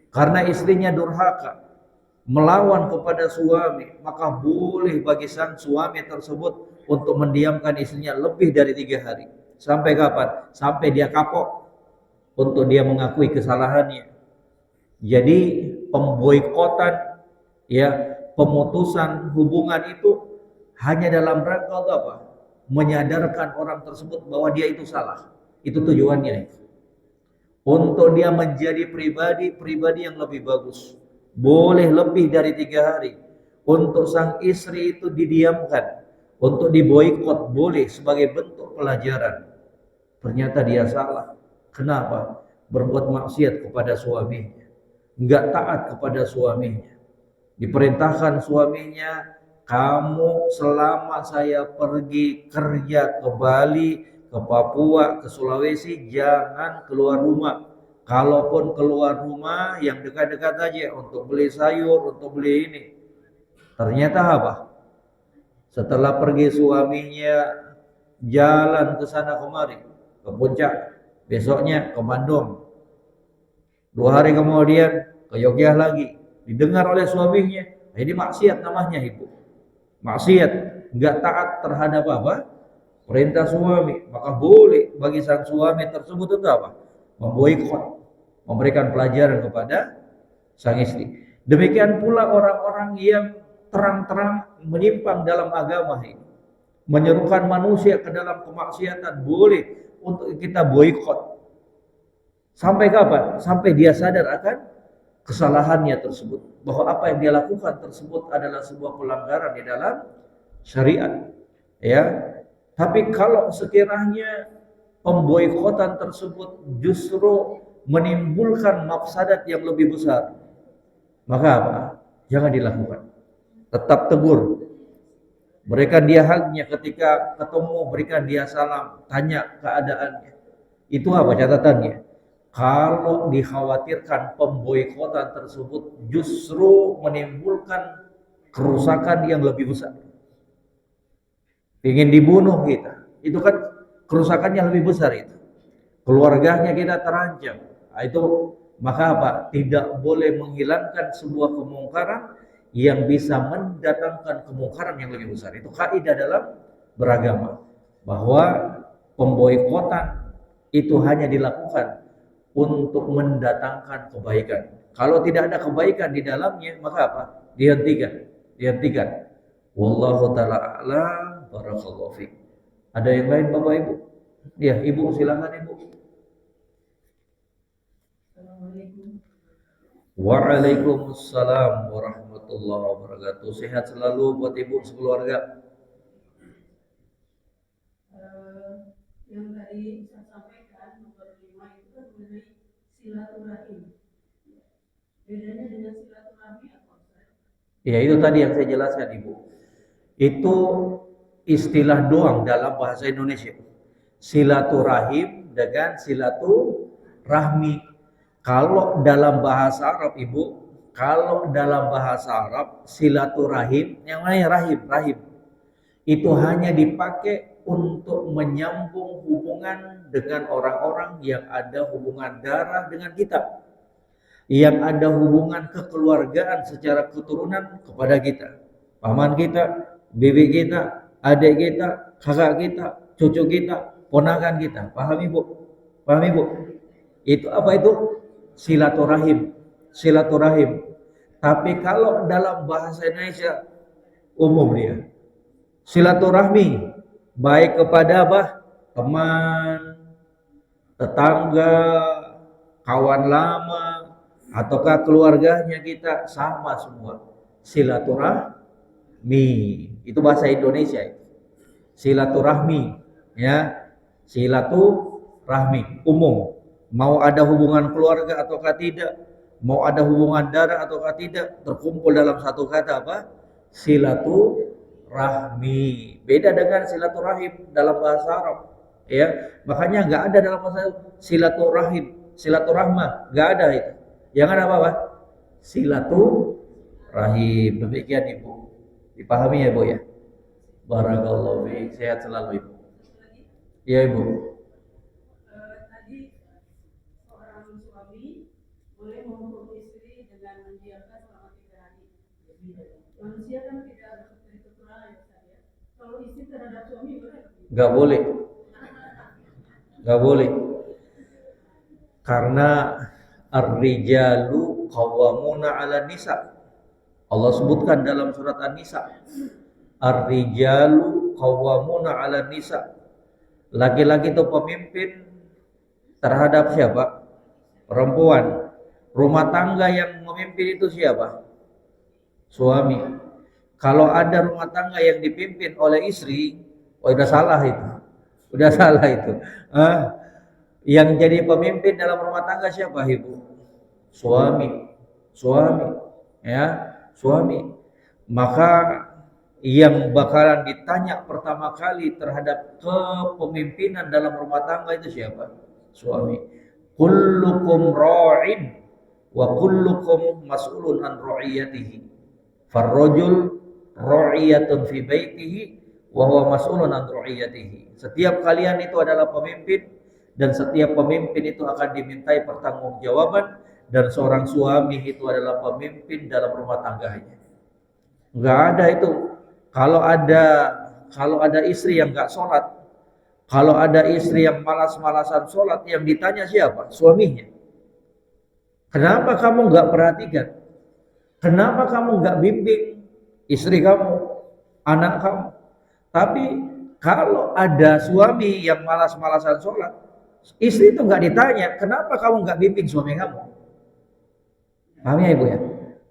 karena istrinya durhaka, melawan kepada suami, maka boleh bagi sang suami tersebut untuk mendiamkan istrinya lebih dari 3 hari. Sampai kapan? Sampai dia kapok untuk dia mengakui kesalahannya. Jadi pemboikotan, ya, pemutusan hubungan itu hanya dalam rangka untuk apa? Menyadarkan orang tersebut bahwa dia itu salah. Itu tujuannya. Untuk dia menjadi pribadi yang lebih bagus. Boleh lebih dari 3 hari. Untuk sang istri itu didiamkan, untuk diboikot boleh sebagai bentuk pelajaran. Ternyata dia salah. Kenapa? Berbuat maksiat kepada suaminya, enggak taat kepada suaminya. Diperintahkan suaminya, kamu selama saya pergi kerja ke Bali, ke Papua, ke Sulawesi, jangan keluar rumah. Kalaupun keluar rumah, yang dekat-dekat aja untuk beli sayur, untuk beli ini. Ternyata apa? Setelah pergi suaminya jalan ke sana kemari, ke puncak, besoknya ke Bandung. 2 hari kemudian ke Yogyakarta lagi. Didengar oleh suaminya, ini maksiat namanya itu. Maksiat, enggak taat terhadap apa? Perintah suami. Maka boleh bagi sang suami tersebut itu apa? Memboikot, memberikan pelajaran kepada sang istri. Demikian pula orang-orang yang terang-terang menyimpang dalam agama ini, menyerukan manusia ke dalam kemaksiatan, boleh untuk kita boikot. Sampai kapan? Sampai dia sadar akan kesalahannya tersebut. Bahwa apa yang dia lakukan tersebut adalah sebuah pelanggaran di dalam syariat. Ya. Tapi kalau sekiranya pemboikotan tersebut justru menimbulkan mafsadat yang lebih besar, maka apa? Jangan dilakukan. Tetap tegur. Berikan dia haknya ketika ketemu, berikan dia salam, tanya keadaannya. Itu apa catatannya? Kalau dikhawatirkan pemboikotan tersebut justru menimbulkan kerusakan yang lebih besar. Ingin dibunuh kita, itu kan kerusakannya lebih besar itu. Keluarganya kita terancam. Nah, itu maka apa? Tidak boleh menghilangkan sebuah kemungkaran yang bisa mendatangkan kemungkaran yang lebih besar. Itu kaidah dalam beragama, bahwa pemboikotan itu hanya dilakukan untuk mendatangkan kebaikan. Kalau tidak ada kebaikan di dalamnya, maka apa? Dihentikan. Dihentikan. Wallahu ta'ala a'lam. Barakallahu fiik. Ada yang lain Bapak Ibu? Ya, Ibu silakan Ibu. Waalaikumsalam warahmatullahi wabarakatuh. Sehat selalu buat Ibu sekeluarga. Yang tadi saya sampaikan nomor 5 itu kan mengenai silaturahim. Bedanya dengan silaturahmi apa? Ya, itu tadi yang saya jelaskan Ibu. Itu istilah doang dalam bahasa Indonesia. Silaturahim dengan silaturahmi. Kalau dalam bahasa Arab Ibu, kalau dalam bahasa Arab silaturahim, yang namanya rahim, itu hanya dipakai untuk menyambung hubungan dengan orang-orang yang ada hubungan darah dengan kita, yang ada hubungan kekeluargaan secara keturunan kepada kita, paman kita, bibi kita, adik kita, kakak kita, cucu kita, ponakan kita. Paham Ibu? Paham Ibu? Itu apa itu? Silaturahim. Silaturahim. Tapi kalau dalam bahasa Indonesia umum dia, silaturahmi baik kepada apa? Teman, tetangga, kawan lama, ataukah keluarganya kita, sama semua. Silaturahmi. Itu bahasa Indonesia itu. Silaturahmi, ya. Silaturahmi umum. Mau ada hubungan keluarga ataukah tidak, mau ada hubungan darah ataukah tidak, terkumpul dalam satu kata apa? Silaturahmi. Beda dengan silaturahim dalam bahasa Arab, ya. Makanya nggak ada dalam bahasa silaturahim, silaturahmah, nggak ada itu. Yang ada apa? Silaturahim. Demikian Ibu. Dipahami ya Bu ya? Barakallahu fiik. Sehat selalu Ibu. Ya Ibu. Tadi seorang suami boleh memukul istri dengan mendiamkan selama 3 hari. Manusia kan tidak ada kekurangan ya Ustaz ya. Kalau istri terhadap suami boleh? Nggak boleh. Nggak boleh. Karena ar-rijalu qawwamuna 'ala nisa. Allah sebutkan dalam surat An-Nisa. Ar-rijalu qawwamuna 'ala nisa. Laki-laki itu pemimpin terhadap siapa? Perempuan. Rumah tangga yang memimpin itu siapa? Suami. Kalau ada rumah tangga yang dipimpin oleh istri, oh udah salah itu. Udah salah itu. Yang jadi pemimpin dalam rumah tangga siapa Ibu? Suami. Suami. Ya, suami. Maka yang bakalan ditanya pertama kali terhadap kepemimpinan dalam rumah tangga itu siapa? Suami. Kullukum ra'in wa kullukum mas'ulun an ra'iyatihi. Farrajul ra'iyatun fi baitihi wa huwa mas'ulun an ra'iyatihi. Setiap kalian itu adalah pemimpin, dan setiap pemimpin itu akan dimintai pertanggungjawaban, dan seorang suami itu adalah pemimpin dalam rumah tangganya. Enggak ada itu. Kalau ada istri yang enggak sholat, kalau ada istri yang malas-malasan sholat, yang ditanya siapa? Suaminya. Kenapa kamu enggak perhatikan? Kenapa kamu enggak bimbing istri kamu, anak kamu? Tapi kalau ada suami yang malas-malasan sholat, Istri itu nggak ditanya, kenapa kamu nggak bimbing suami kamu? Paham ya ibu ya?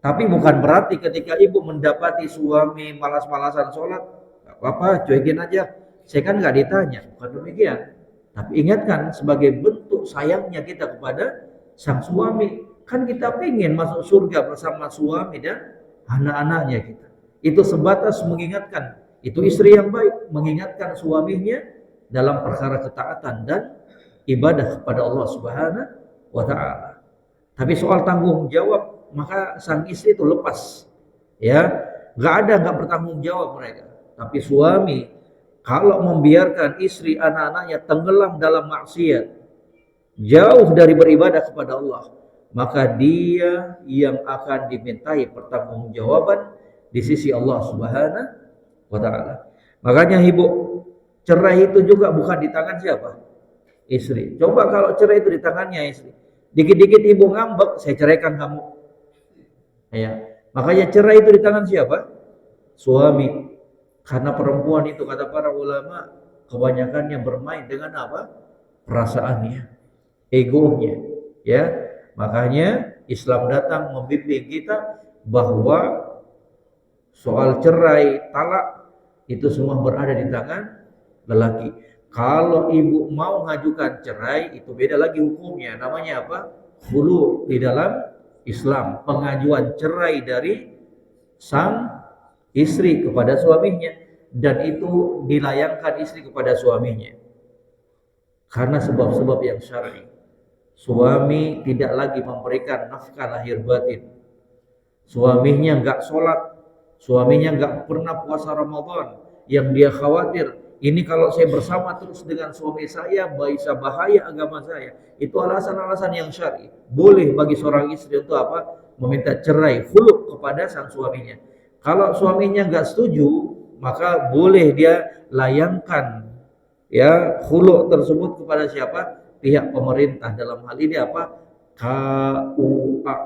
Tapi bukan berarti ketika ibu mendapati suami malas-malasan sholat, nggak apa-apa, cuekin aja. Saya kan nggak ditanya, bukan demikian. Tapi ingatkan sebagai bentuk sayangnya kita kepada sang suami, kan kita pengen masuk surga bersama suami dan anak-anaknya kita. Itu sebatas mengingatkan. Itu istri yang baik, mengingatkan suaminya dalam perkara ketaatan dan ibadah kepada Allah Subhanahu wa taala. Tapi soal tanggung jawab, maka sang istri itu lepas. Ya, nggak bertanggung jawab mereka. Tapi suami kalau membiarkan istri anak-anaknya tenggelam dalam maksiat, jauh dari beribadah kepada Allah, maka dia yang akan dimintai pertanggungjawaban di sisi Allah Subhanahu wa taala. Makanya ibu, cerai itu juga bukan di tangan siapa? Istri. Coba kalau cerai itu di tangannya istri. Dikit-dikit ibu ngambek, saya ceraikan kamu. Ya. Makanya cerai itu di tangan siapa? Suami. Karena perempuan itu kata para ulama kebanyakannya bermain dengan apa? Perasaannya, egonya, ya. Makanya Islam datang membimbing kita bahwa soal cerai, talak itu semua berada di tangan lelaki. Kalau ibu mau ngajukan cerai itu beda lagi hukumnya. Namanya apa? Khulu di dalam Islam. Pengajuan cerai dari sang istri kepada suaminya, dan itu dilayangkan istri kepada suaminya karena sebab-sebab yang syar'i. Suami tidak lagi memberikan nafkah lahir batin. Suaminya nggak sholat, suaminya nggak pernah puasa Ramadan. Yang dia khawatir, ini kalau saya bersama terus dengan suami saya, bisa bahaya agama saya. Itu alasan-alasan yang syar'i. Boleh bagi seorang istri untuk apa? Meminta cerai, khulu kepada sang suaminya. Kalau suaminya nggak setuju, maka boleh dia layangkan ya khulu tersebut kepada siapa? Pihak pemerintah. Dalam hal ini apa? KUA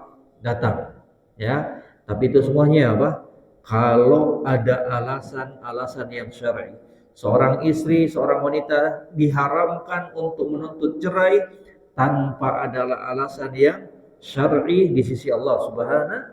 datang. Ya, tapi itu semuanya apa? Kalau ada alasan-alasan yang syar'i. Seorang istri, seorang wanita diharamkan untuk menuntut cerai tanpa adalah alasan yang syar'i di sisi Allah Subhanahu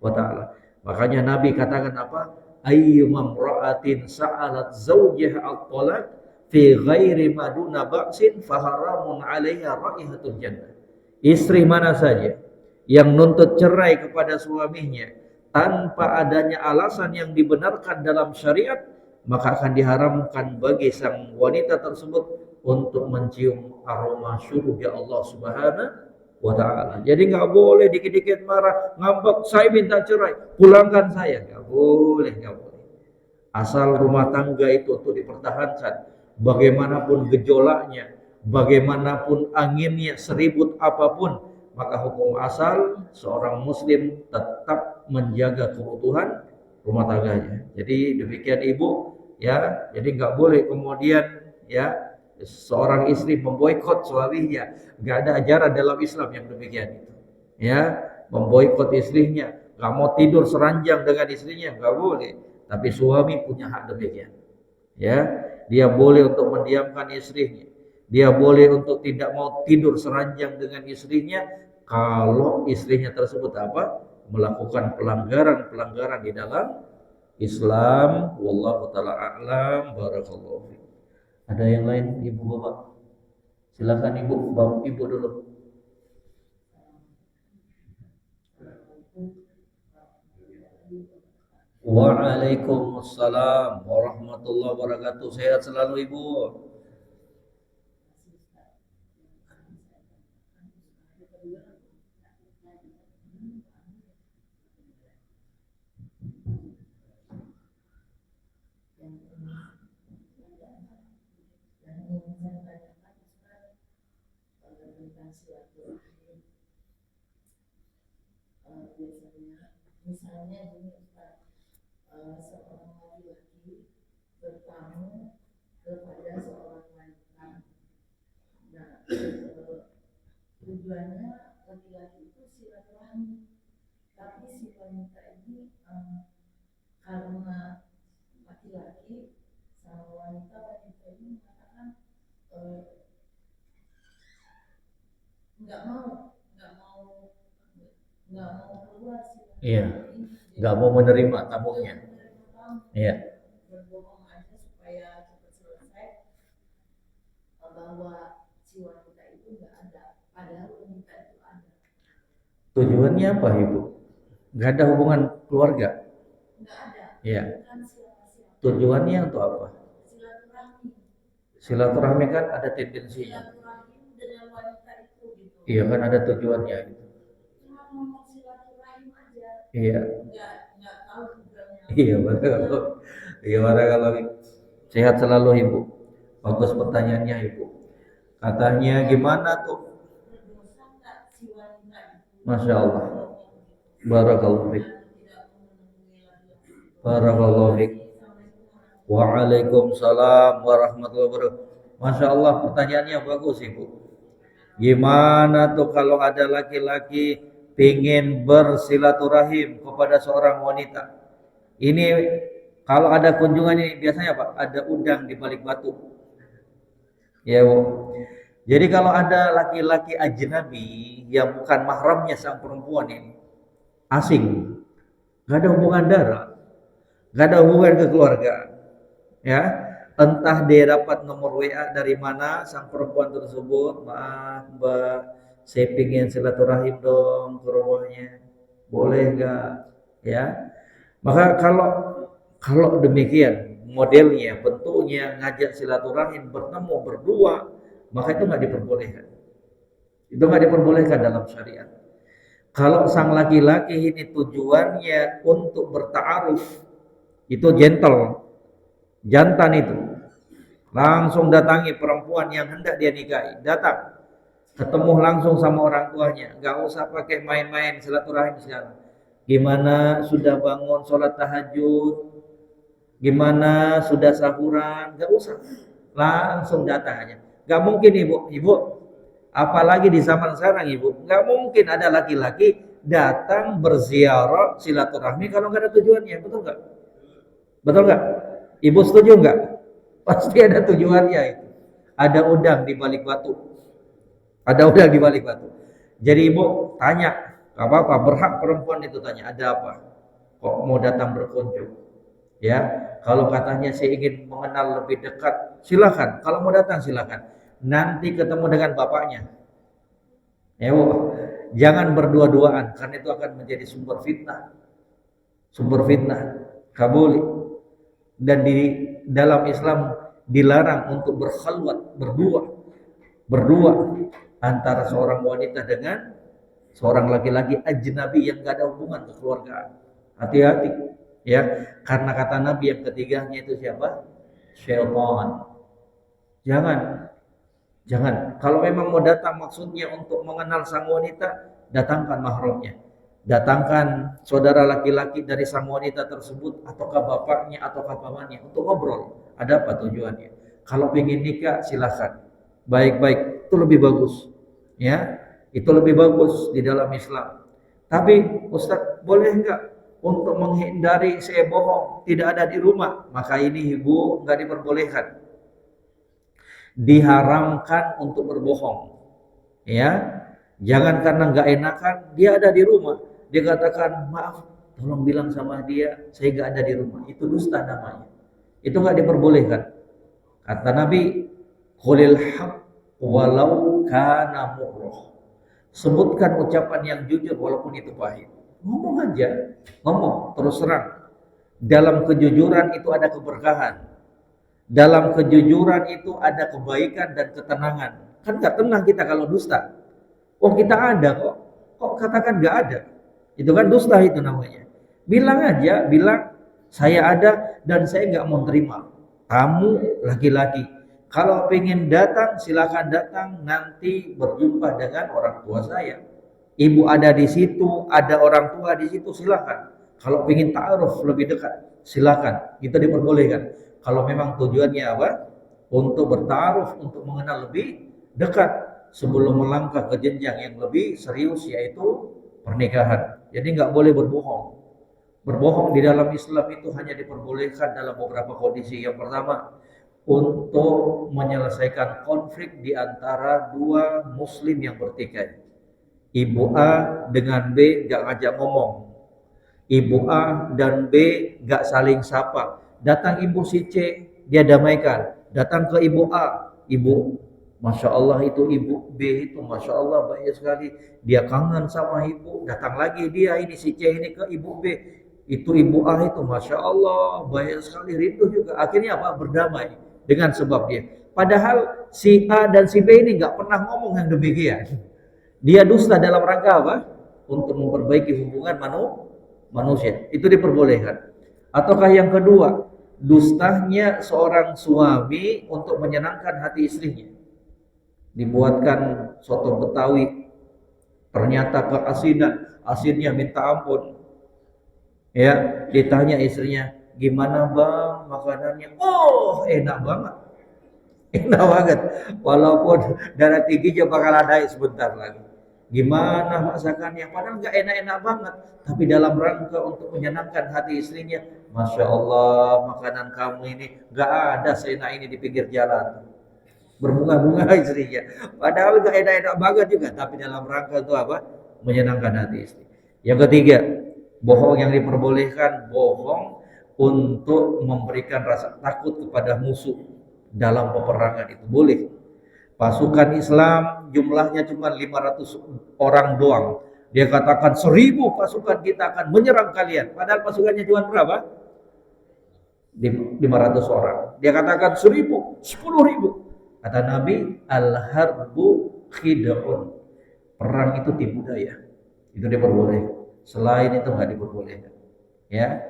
wa taala. Makanya Nabi katakan apa? Ayyumam ra'atin sa'alat zawjaha at-talaq fi ghairi maduna ba'sin faharamun 'alaiha raihatul jannah. Istri mana saja yang nuntut cerai kepada suaminya tanpa adanya alasan yang dibenarkan dalam syariat, maka akan diharamkan bagi sang wanita tersebut untuk mencium aroma surga Allah Subhanahu wa taala. Jadi nggak boleh dikit-dikit marah, ngambek, saya minta cerai, pulangkan saya. Nggak boleh, nggak boleh. Asal rumah tangga itu untuk dipertahankan, bagaimanapun gejolaknya, bagaimanapun anginnya, seribut apapun, maka hukum asal seorang muslim tetap menjaga keutuhan rumah tangganya. Jadi demikian ibu, ya. Jadi nggak boleh kemudian ya seorang istri memboikot suaminya. Nggak ada ajaran dalam Islam yang demikian itu. Ya, memboikot istrinya, nggak mau tidur seranjang dengan istrinya, nggak boleh. Tapi suami punya hak demikian. Ya, dia boleh untuk mendiamkan istrinya. Dia boleh untuk tidak mau tidur seranjang dengan istrinya kalau istrinya tersebut apa? Melakukan pelanggaran-pelanggaran di dalam Islam. Wallahu taala a'lam. Barakallahu fiik. Ada yang lain ibu bapak? Silakan ibu, bapak ibu dulu. Waalaikumsalam warahmatullahi wabarakatuh. Sehat selalu ibu. Biasanya misalnya gini Ustaz, seorang laki-laki bertamu kepada seorang wanita. Nah, tujuannya laki-laki itu silaturahmi, tapi si wanita ini karena laki-laki sama wanita ini mengatakan nggak mau keluar sih. Iya, nggak mau menerima tamunya. Iya. Berbohong aja supaya cepat selesai bahwa si wanita itu nggak ada, padahal wanita itu ada. Tujuannya apa Ibu? Nggak ada hubungan keluarga. Nggak ada. Iya. Bukan siapa-siapa. Tujuannya untuk apa? Silaturahmi. Silaturahmi kan ada tendensinya. Silaturahmi dengan wanita itu gitu. Iya kan ada tujuannya. Cuma ngomong silaturahim aja. Iya. Nggak tahu tujuannya. Iya betul. Iya kalau sehat selalu Ibu. Bagus pertanyaannya Ibu. Katanya gimana tuh? Berdosa nggak si wanita itu? Masya Allah. Barakallahu fiik. Barakallahu fiik. Waalaikumsalam warahmatullahi wabarakatuh. Masya Allah pertanyaannya bagus Ibu. Gimana tuh kalau ada laki-laki ingin bersilaturahim kepada seorang wanita? Ini kalau ada kunjungan ini biasanya Pak, ada udang di balik batu. Ya Bu. Jadi kalau ada laki-laki ajnabi yang bukan mahramnya sang perempuan ini, asing, nggak ada hubungan darah, nggak ada hubungan kekeluargaan, ya, entah dia dapat nomor WA dari mana sang perempuan tersebut, maaf Mbak, saya pingin silaturahim dong ke rumahnya, boleh nggak, ya? Maka kalau demikian modelnya, bentuknya ngajak silaturahim bertemu berdua, maka itu nggak diperbolehkan. Itu nggak diperbolehkan dalam syariat. Kalau sang laki-laki ini tujuannya untuk berta'aruf, itu gentle, jantan itu, langsung datangi perempuan yang hendak dia nikahi, datang, ketemu langsung sama orang tuanya, nggak usah pakai main-main silaturahim sekarang. Gimana sudah bangun sholat tahajud? Gimana sudah sahuran? Nggak usah, langsung datang aja. Nggak mungkin ibu, apalagi di zaman sekarang Ibu, nggak mungkin ada laki-laki datang berziarah silaturahmi kalau nggak ada tujuannya, betul nggak? Betul nggak? Ibu setuju nggak? Pasti ada tujuannya itu. Ada udang di balik batu. Ada udang di balik batu. Jadi Ibu tanya, apa-apa, berhak perempuan itu tanya, ada apa? Kok mau datang berkunjung? Ya, kalau katanya saya ingin mengenal lebih dekat, silakan. Kalau mau datang silakan. Nanti ketemu dengan bapaknya. Ya, Bu. Jangan berdua-duaan karena itu akan menjadi sumber fitnah. Sumber fitnah. Kabuli. Dan di dalam Islam dilarang untuk berkhalwat berdua antara seorang wanita dengan seorang laki-laki ajnabi yang gak ada hubungan kekeluargaan. Hati-hati ya, karena kata Nabi yang ketiganya itu siapa? Syaitan. Jangan. Kalau memang mau datang maksudnya untuk mengenal sang wanita, datangkan mahramnya. Datangkan saudara laki-laki dari sang wanita tersebut, ataukah bapaknya, ataukah pamannya, untuk ngobrol. Ada apa tujuannya? Kalau ingin nikah, silakan. Baik-baik, itu lebih bagus. Ya, itu lebih bagus di dalam Islam. Tapi Ustaz, boleh enggak untuk menghindari saya bohong, tidak ada di rumah? Maka ini Ibu enggak diperbolehkan. Diharamkan untuk berbohong. Ya, jangan karena enggak enakan dia ada di rumah, dia katakan maaf, tolong bilang sama dia saya enggak ada di rumah. Itu dusta namanya. Itu enggak diperbolehkan. Kata Nabi, qulil haqq walau kana murrah. Sebutkan ucapan yang jujur walaupun itu pahit. Ngomong aja, ngomong terus terang. Dalam kejujuran itu ada keberkahan. Dalam kejujuran itu ada kebaikan dan ketenangan. Kan gak tenang kita kalau dusta. Oh kita ada kok. Kok katakan gak ada? Itu kan dusta itu namanya. Bilang aja, bilang saya ada dan saya gak mau terima. Kamu laki-laki. Kalau pengen datang silakan datang, nanti berjumpa dengan orang tua saya. Ibu ada di situ, ada orang tua di situ, silakan. Kalau pengen ta'aruf lebih dekat, silakan. Itu diperbolehkan. Kalau memang tujuannya apa? Untuk bertaruh, untuk mengenal lebih dekat sebelum melangkah ke jenjang yang lebih serius, yaitu pernikahan. Jadi nggak boleh berbohong. Berbohong di dalam Islam itu hanya diperbolehkan dalam beberapa kondisi. Yang pertama, untuk menyelesaikan konflik di antara dua muslim yang bertikai. Ibu A dengan B gak ngajak ngomong. Ibu A dan B gak saling sapa. Datang ibu si C, dia damaikan. Datang ke ibu A, ibu, Masya Allah itu ibu B itu Masya Allah baik sekali. Dia kangen sama ibu. Datang lagi dia ini si C ini ke ibu B. Itu ibu A itu Masya Allah baik sekali, rindu juga. Akhirnya apa? Berdamai dengan sebab dia. Padahal si A dan si B ini gak pernah ngomong yang demikian. Dia dusta dalam rangka apa? Untuk memperbaiki hubungan manusia. Itu diperbolehkan. Ataukah yang kedua, dustanya seorang suami untuk menyenangkan hati istrinya. Dibuatkan soto Betawi, ternyata keasinan, asinnya minta ampun. Ya, ditanya istrinya, gimana bang makanannya? Oh, enak banget. Enak banget. Walaupun darah tingginya bakal ada sebentar lagi. Gimana masakannya? Padahal nggak enak-enak banget. Tapi dalam rangka untuk menyenangkan hati istrinya, Masya Allah, makanan kamu ini nggak ada seenak ini di pinggir jalan. Berbunga-bunga istrinya. Padahal nggak enak-enak banget juga. Tapi dalam rangka itu apa? Menyenangkan hati istri. Yang ketiga, bohong yang diperbolehkan, bohong untuk memberikan rasa takut kepada musuh dalam peperangan itu boleh. Pasukan Islam jumlahnya cuma 500 orang doang. Dia katakan 1000 pasukan kita akan menyerang kalian. Padahal pasukannya cuma berapa? 500 orang. Dia katakan 1000, 10.000. Kata Nabi, al-harbu khid'un. Perang itu tipu daya. Itu diperbolehkan. Selain itu nggak diperbolehkan. Ya.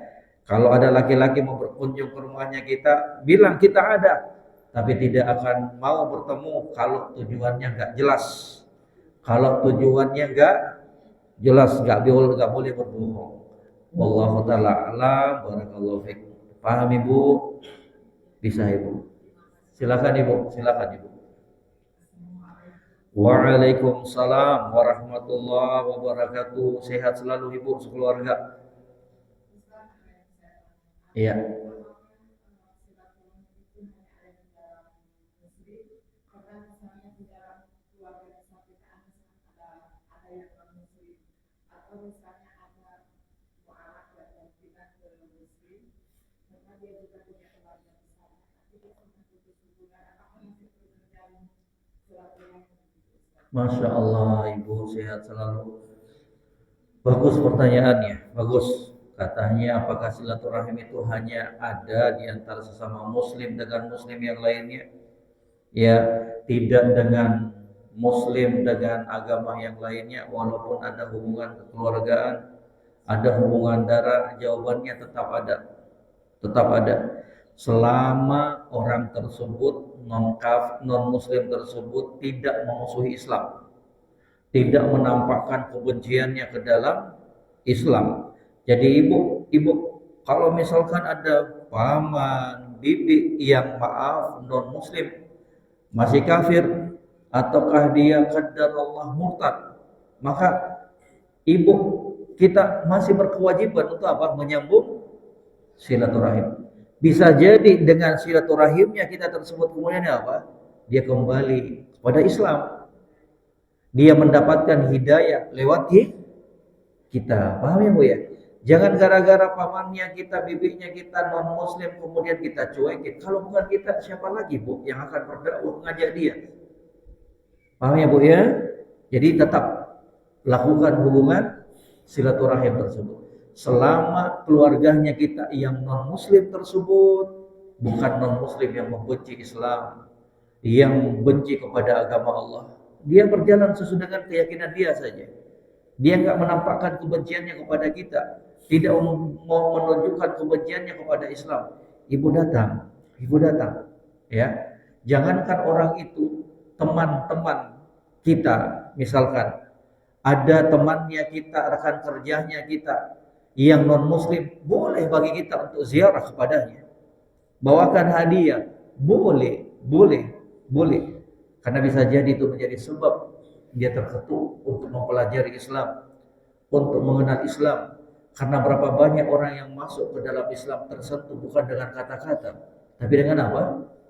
Kalau ada laki-laki mau berkunjung ke rumahnya kita, bilang kita ada. Tapi tidak akan mau bertemu kalau tujuannya nggak jelas. Kalau tujuannya nggak jelas, nggak boleh berbohong. Wallahu ta'ala a'lam. Barakallahu fiik. Paham ibu? Bisa ibu? Silakan ibu. Silakan ibu. Waalaikumsalam warahmatullahi wabarakatuh. Sehat selalu ibu sekeluarga. Iya. Masya Allah, ibu sehat selalu. Bagus pertanyaannya, bagus. Katanya apakah silaturahim itu hanya ada di antara sesama muslim dengan muslim yang lainnya? Ya, tidak dengan muslim dengan agama yang lainnya, walaupun ada hubungan kekeluargaan, ada hubungan darah, jawabannya tetap ada. Tetap ada. Selama orang tersebut non muslim tersebut tidak memusuhi Islam, tidak menampakkan kebenciannya ke dalam Islam. Jadi ibu kalau misalkan ada paman, bibi yang maaf non muslim masih kafir ataukah dia qadarullah murtad, maka ibu kita masih berkewajiban untuk apa? Menyambung silaturahim. Bisa jadi dengan silaturahimnya kita tersebut kemudian apa? Dia kembali kepada Islam. Dia mendapatkan hidayah lewat kita. Paham ya Bu ya? Jangan gara-gara pamannya kita, bibinya kita non muslim kemudian kita cuekin. Kalau bukan kita siapa lagi Bu yang akan berdakwah ngajak dia? Paham ya Bu ya? Jadi tetap lakukan hubungan silaturahim tersebut. Selama keluarganya kita yang non muslim tersebut bukan non muslim yang membenci Islam, yang benci kepada agama Allah, dia berjalan sesuai dengan keyakinan dia saja. Dia nggak menampakkan kebenciannya kepada kita, tidak mau menunjukkan kebenciannya kepada Islam. Ibu datang, ya. Jangankan orang itu, teman-teman kita, misalkan ada temannya kita, rekan kerjanya kita yang non muslim, boleh bagi kita untuk ziarah kepadanya, bawakan hadiah, boleh, karena bisa jadi itu menjadi sebab dia terketuk untuk mempelajari Islam, untuk mengenal Islam. Karena berapa banyak orang yang masuk ke dalam Islam tersentuh bukan dengan kata-kata, tapi dengan apa?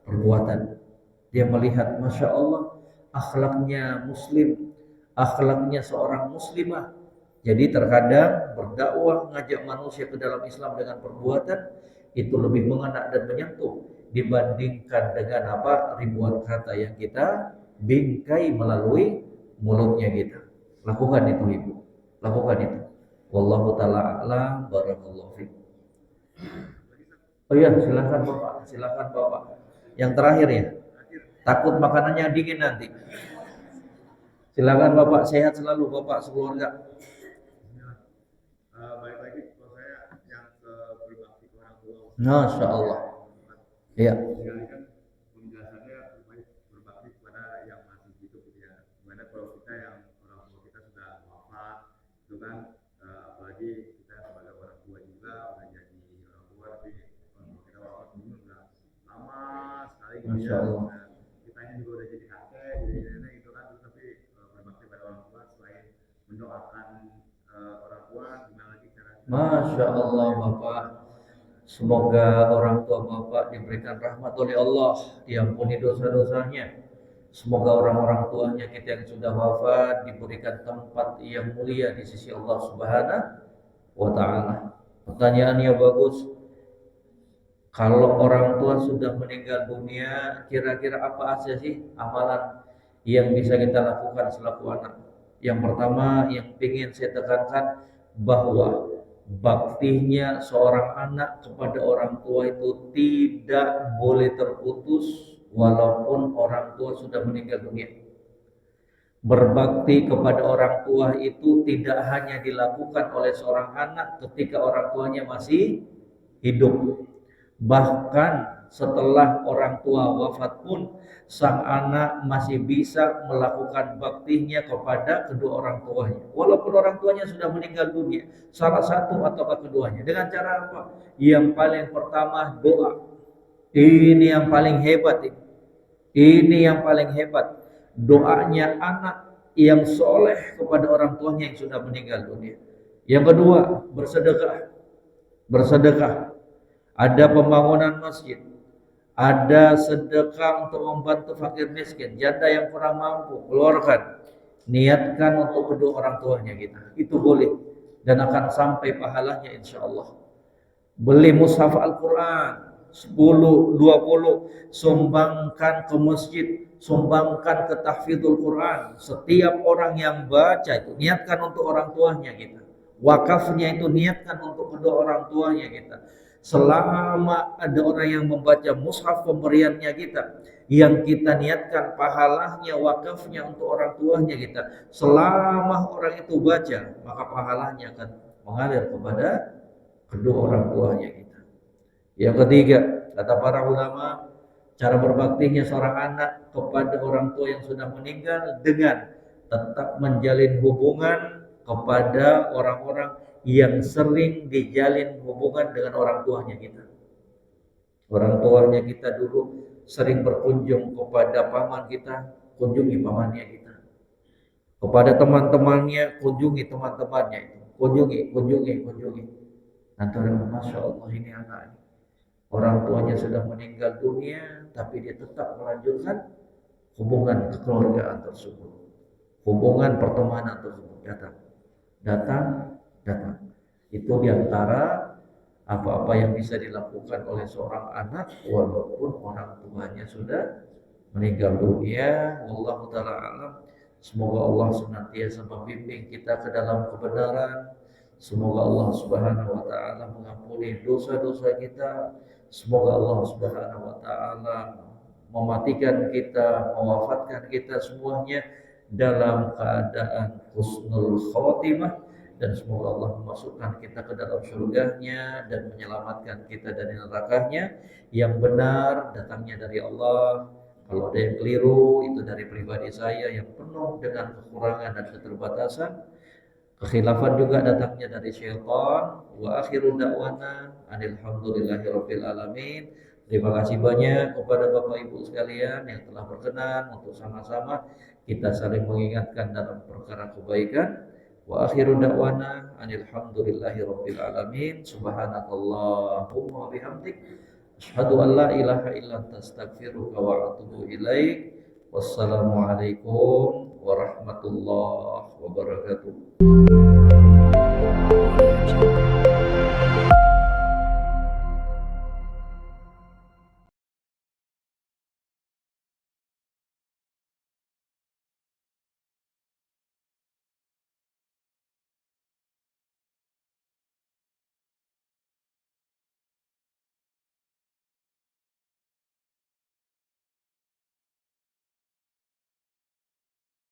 perbuatan. Dia melihat, Masya Allah, akhlaknya muslim, akhlaknya seorang muslimah. Jadi terkadang berdakwah, ngajak manusia ke dalam Islam dengan perbuatan itu lebih mengena dan menyentuh dibandingkan dengan ribuan kata yang kita bingkai melalui mulutnya kita. Lakukan itu ibu, lakukan itu. Wallahu ta'ala a'lam. Barakallahu fiik. Oh iya, silakan Bapak, silakan Bapak. Yang terakhir ya. Takut makanannya dingin nanti. Silakan Bapak, sehat selalu Bapak sekeluarga. Balik lagi kalau saya yang berbakti ke orang tua. Masya Allah. Iya. Sekali kan penjelasannya berbakti kepada yang masih hidup ya. Gimana kalau kita yang orang tua kita sudah wafat, itu kan apalagi kita sebagai orang tua juga udah jadi orang tua, tapi orang tua kita wafat dulu udah lama sekali gitu Masya ya. Allah. Nah, kita ini juga udah jadi kakek, jadi nenek itu kan, tapi berbakti pada orang tua selain mendoakan orang tua, gimana lagi cara? Masya Allah Bapak. Semoga orang tua Bapak diberikan rahmat oleh Allah, diampuni dosa-dosanya. Semoga orang-orang tuanya kita yang sudah wafat diberikan tempat yang mulia di sisi Allah Subhanahu wa Ta'ala. Pertanyaannya bagus. Kalau orang tua sudah meninggal dunia, kira-kira apa aja sih amalan yang bisa kita lakukan selaku anak? Yang pertama yang ingin saya tekankan bahwa baktinya seorang anak kepada orang tua itu tidak boleh terputus walaupun orang tua sudah meninggal dunia. Berbakti kepada orang tua itu tidak hanya dilakukan oleh seorang anak ketika orang tuanya masih hidup. Bahkan setelah orang tua wafat pun sang anak masih bisa melakukan baktinya kepada kedua orang tuanya. Walaupun orang tuanya sudah meninggal dunia, salah satu atau keduanya. Dengan cara apa? Yang paling pertama doa. Ini yang paling hebat ini. Ini yang paling hebat. Doanya anak yang soleh kepada orang tuanya yang sudah meninggal dunia. Yang kedua, bersedekah. Bersedekah. Ada pembangunan masjid, ada sedekah untuk membantu fakir miskin, janda yang kurang mampu, keluarkan. Niatkan untuk kedua orang tuanya kita. Itu boleh dan akan sampai pahalanya insya Allah. Beli mushaf Al-Quran 10, 20, sumbangkan ke masjid, sumbangkan ke tahfidzul Quran. Setiap orang yang baca itu niatkan untuk orang tuanya kita. Wakafnya itu niatkan untuk kedua orang tuanya kita. Selama ada orang yang membaca mushaf pemberiannya kita, yang kita niatkan pahalanya, wakafnya untuk orang tuanya kita, selama orang itu baca, maka pahalanya akan mengalir kepada kedua orang tuanya kita. Yang ketiga, kata para ulama, cara berbaktinya seorang anak kepada orang tua yang sudah meninggal dengan tetap menjalin hubungan kepada orang-orang yang sering dijalin hubungan dengan orang tuanya kita. Orang tuanya kita dulu sering berkunjung kepada paman kita, kunjungi pamannya kita. Kepada teman-temannya, kunjungi teman-temannya itu. Kunjungi. Nanti orang, Masya Allah ini anak ini. Orang tuanya sudah meninggal dunia, tapi dia tetap melanjutkan hubungan kekeluargaan tersebut. Hubungan pertemanan tersebut. Datang. Itu diantara apa-apa yang bisa dilakukan oleh seorang anak walaupun orang tuanya sudah meninggal dunia. Wallahu ta'ala alam. Semoga Allah senantiasa membimbing kita ke dalam kebenaran. Semoga Allah Subhanahu wa ta'ala mengampuni dosa-dosa kita. Semoga Allah Subhanahu wa ta'ala mematikan kita, mewafatkan kita semuanya dalam keadaan husnul khotimah. Dan semoga Allah memasukkan kita ke dalam surganya dan menyelamatkan kita dari nerakanya. Yang benar datangnya dari Allah. Kalau ada yang keliru itu dari pribadi saya yang penuh dengan kekurangan dan keterbatasan. Kekhilafan juga datangnya dari syaitan. Wa akhiru da'wana alhamdulillahirabbil alamin. Terima kasih banyak kepada Bapak Ibu sekalian yang telah berkenan untuk sama-sama kita saling mengingatkan dalam perkara kebaikan. Wa akhiru da'wana alhamdulillahi rabbil alamin. Subhanakallahumma wa bihamdik Asyhadu an la ilaha illa anta astaghfiruka wa atubu ilaik. Wassalamualaikum warahmatullahi wabarakatuh.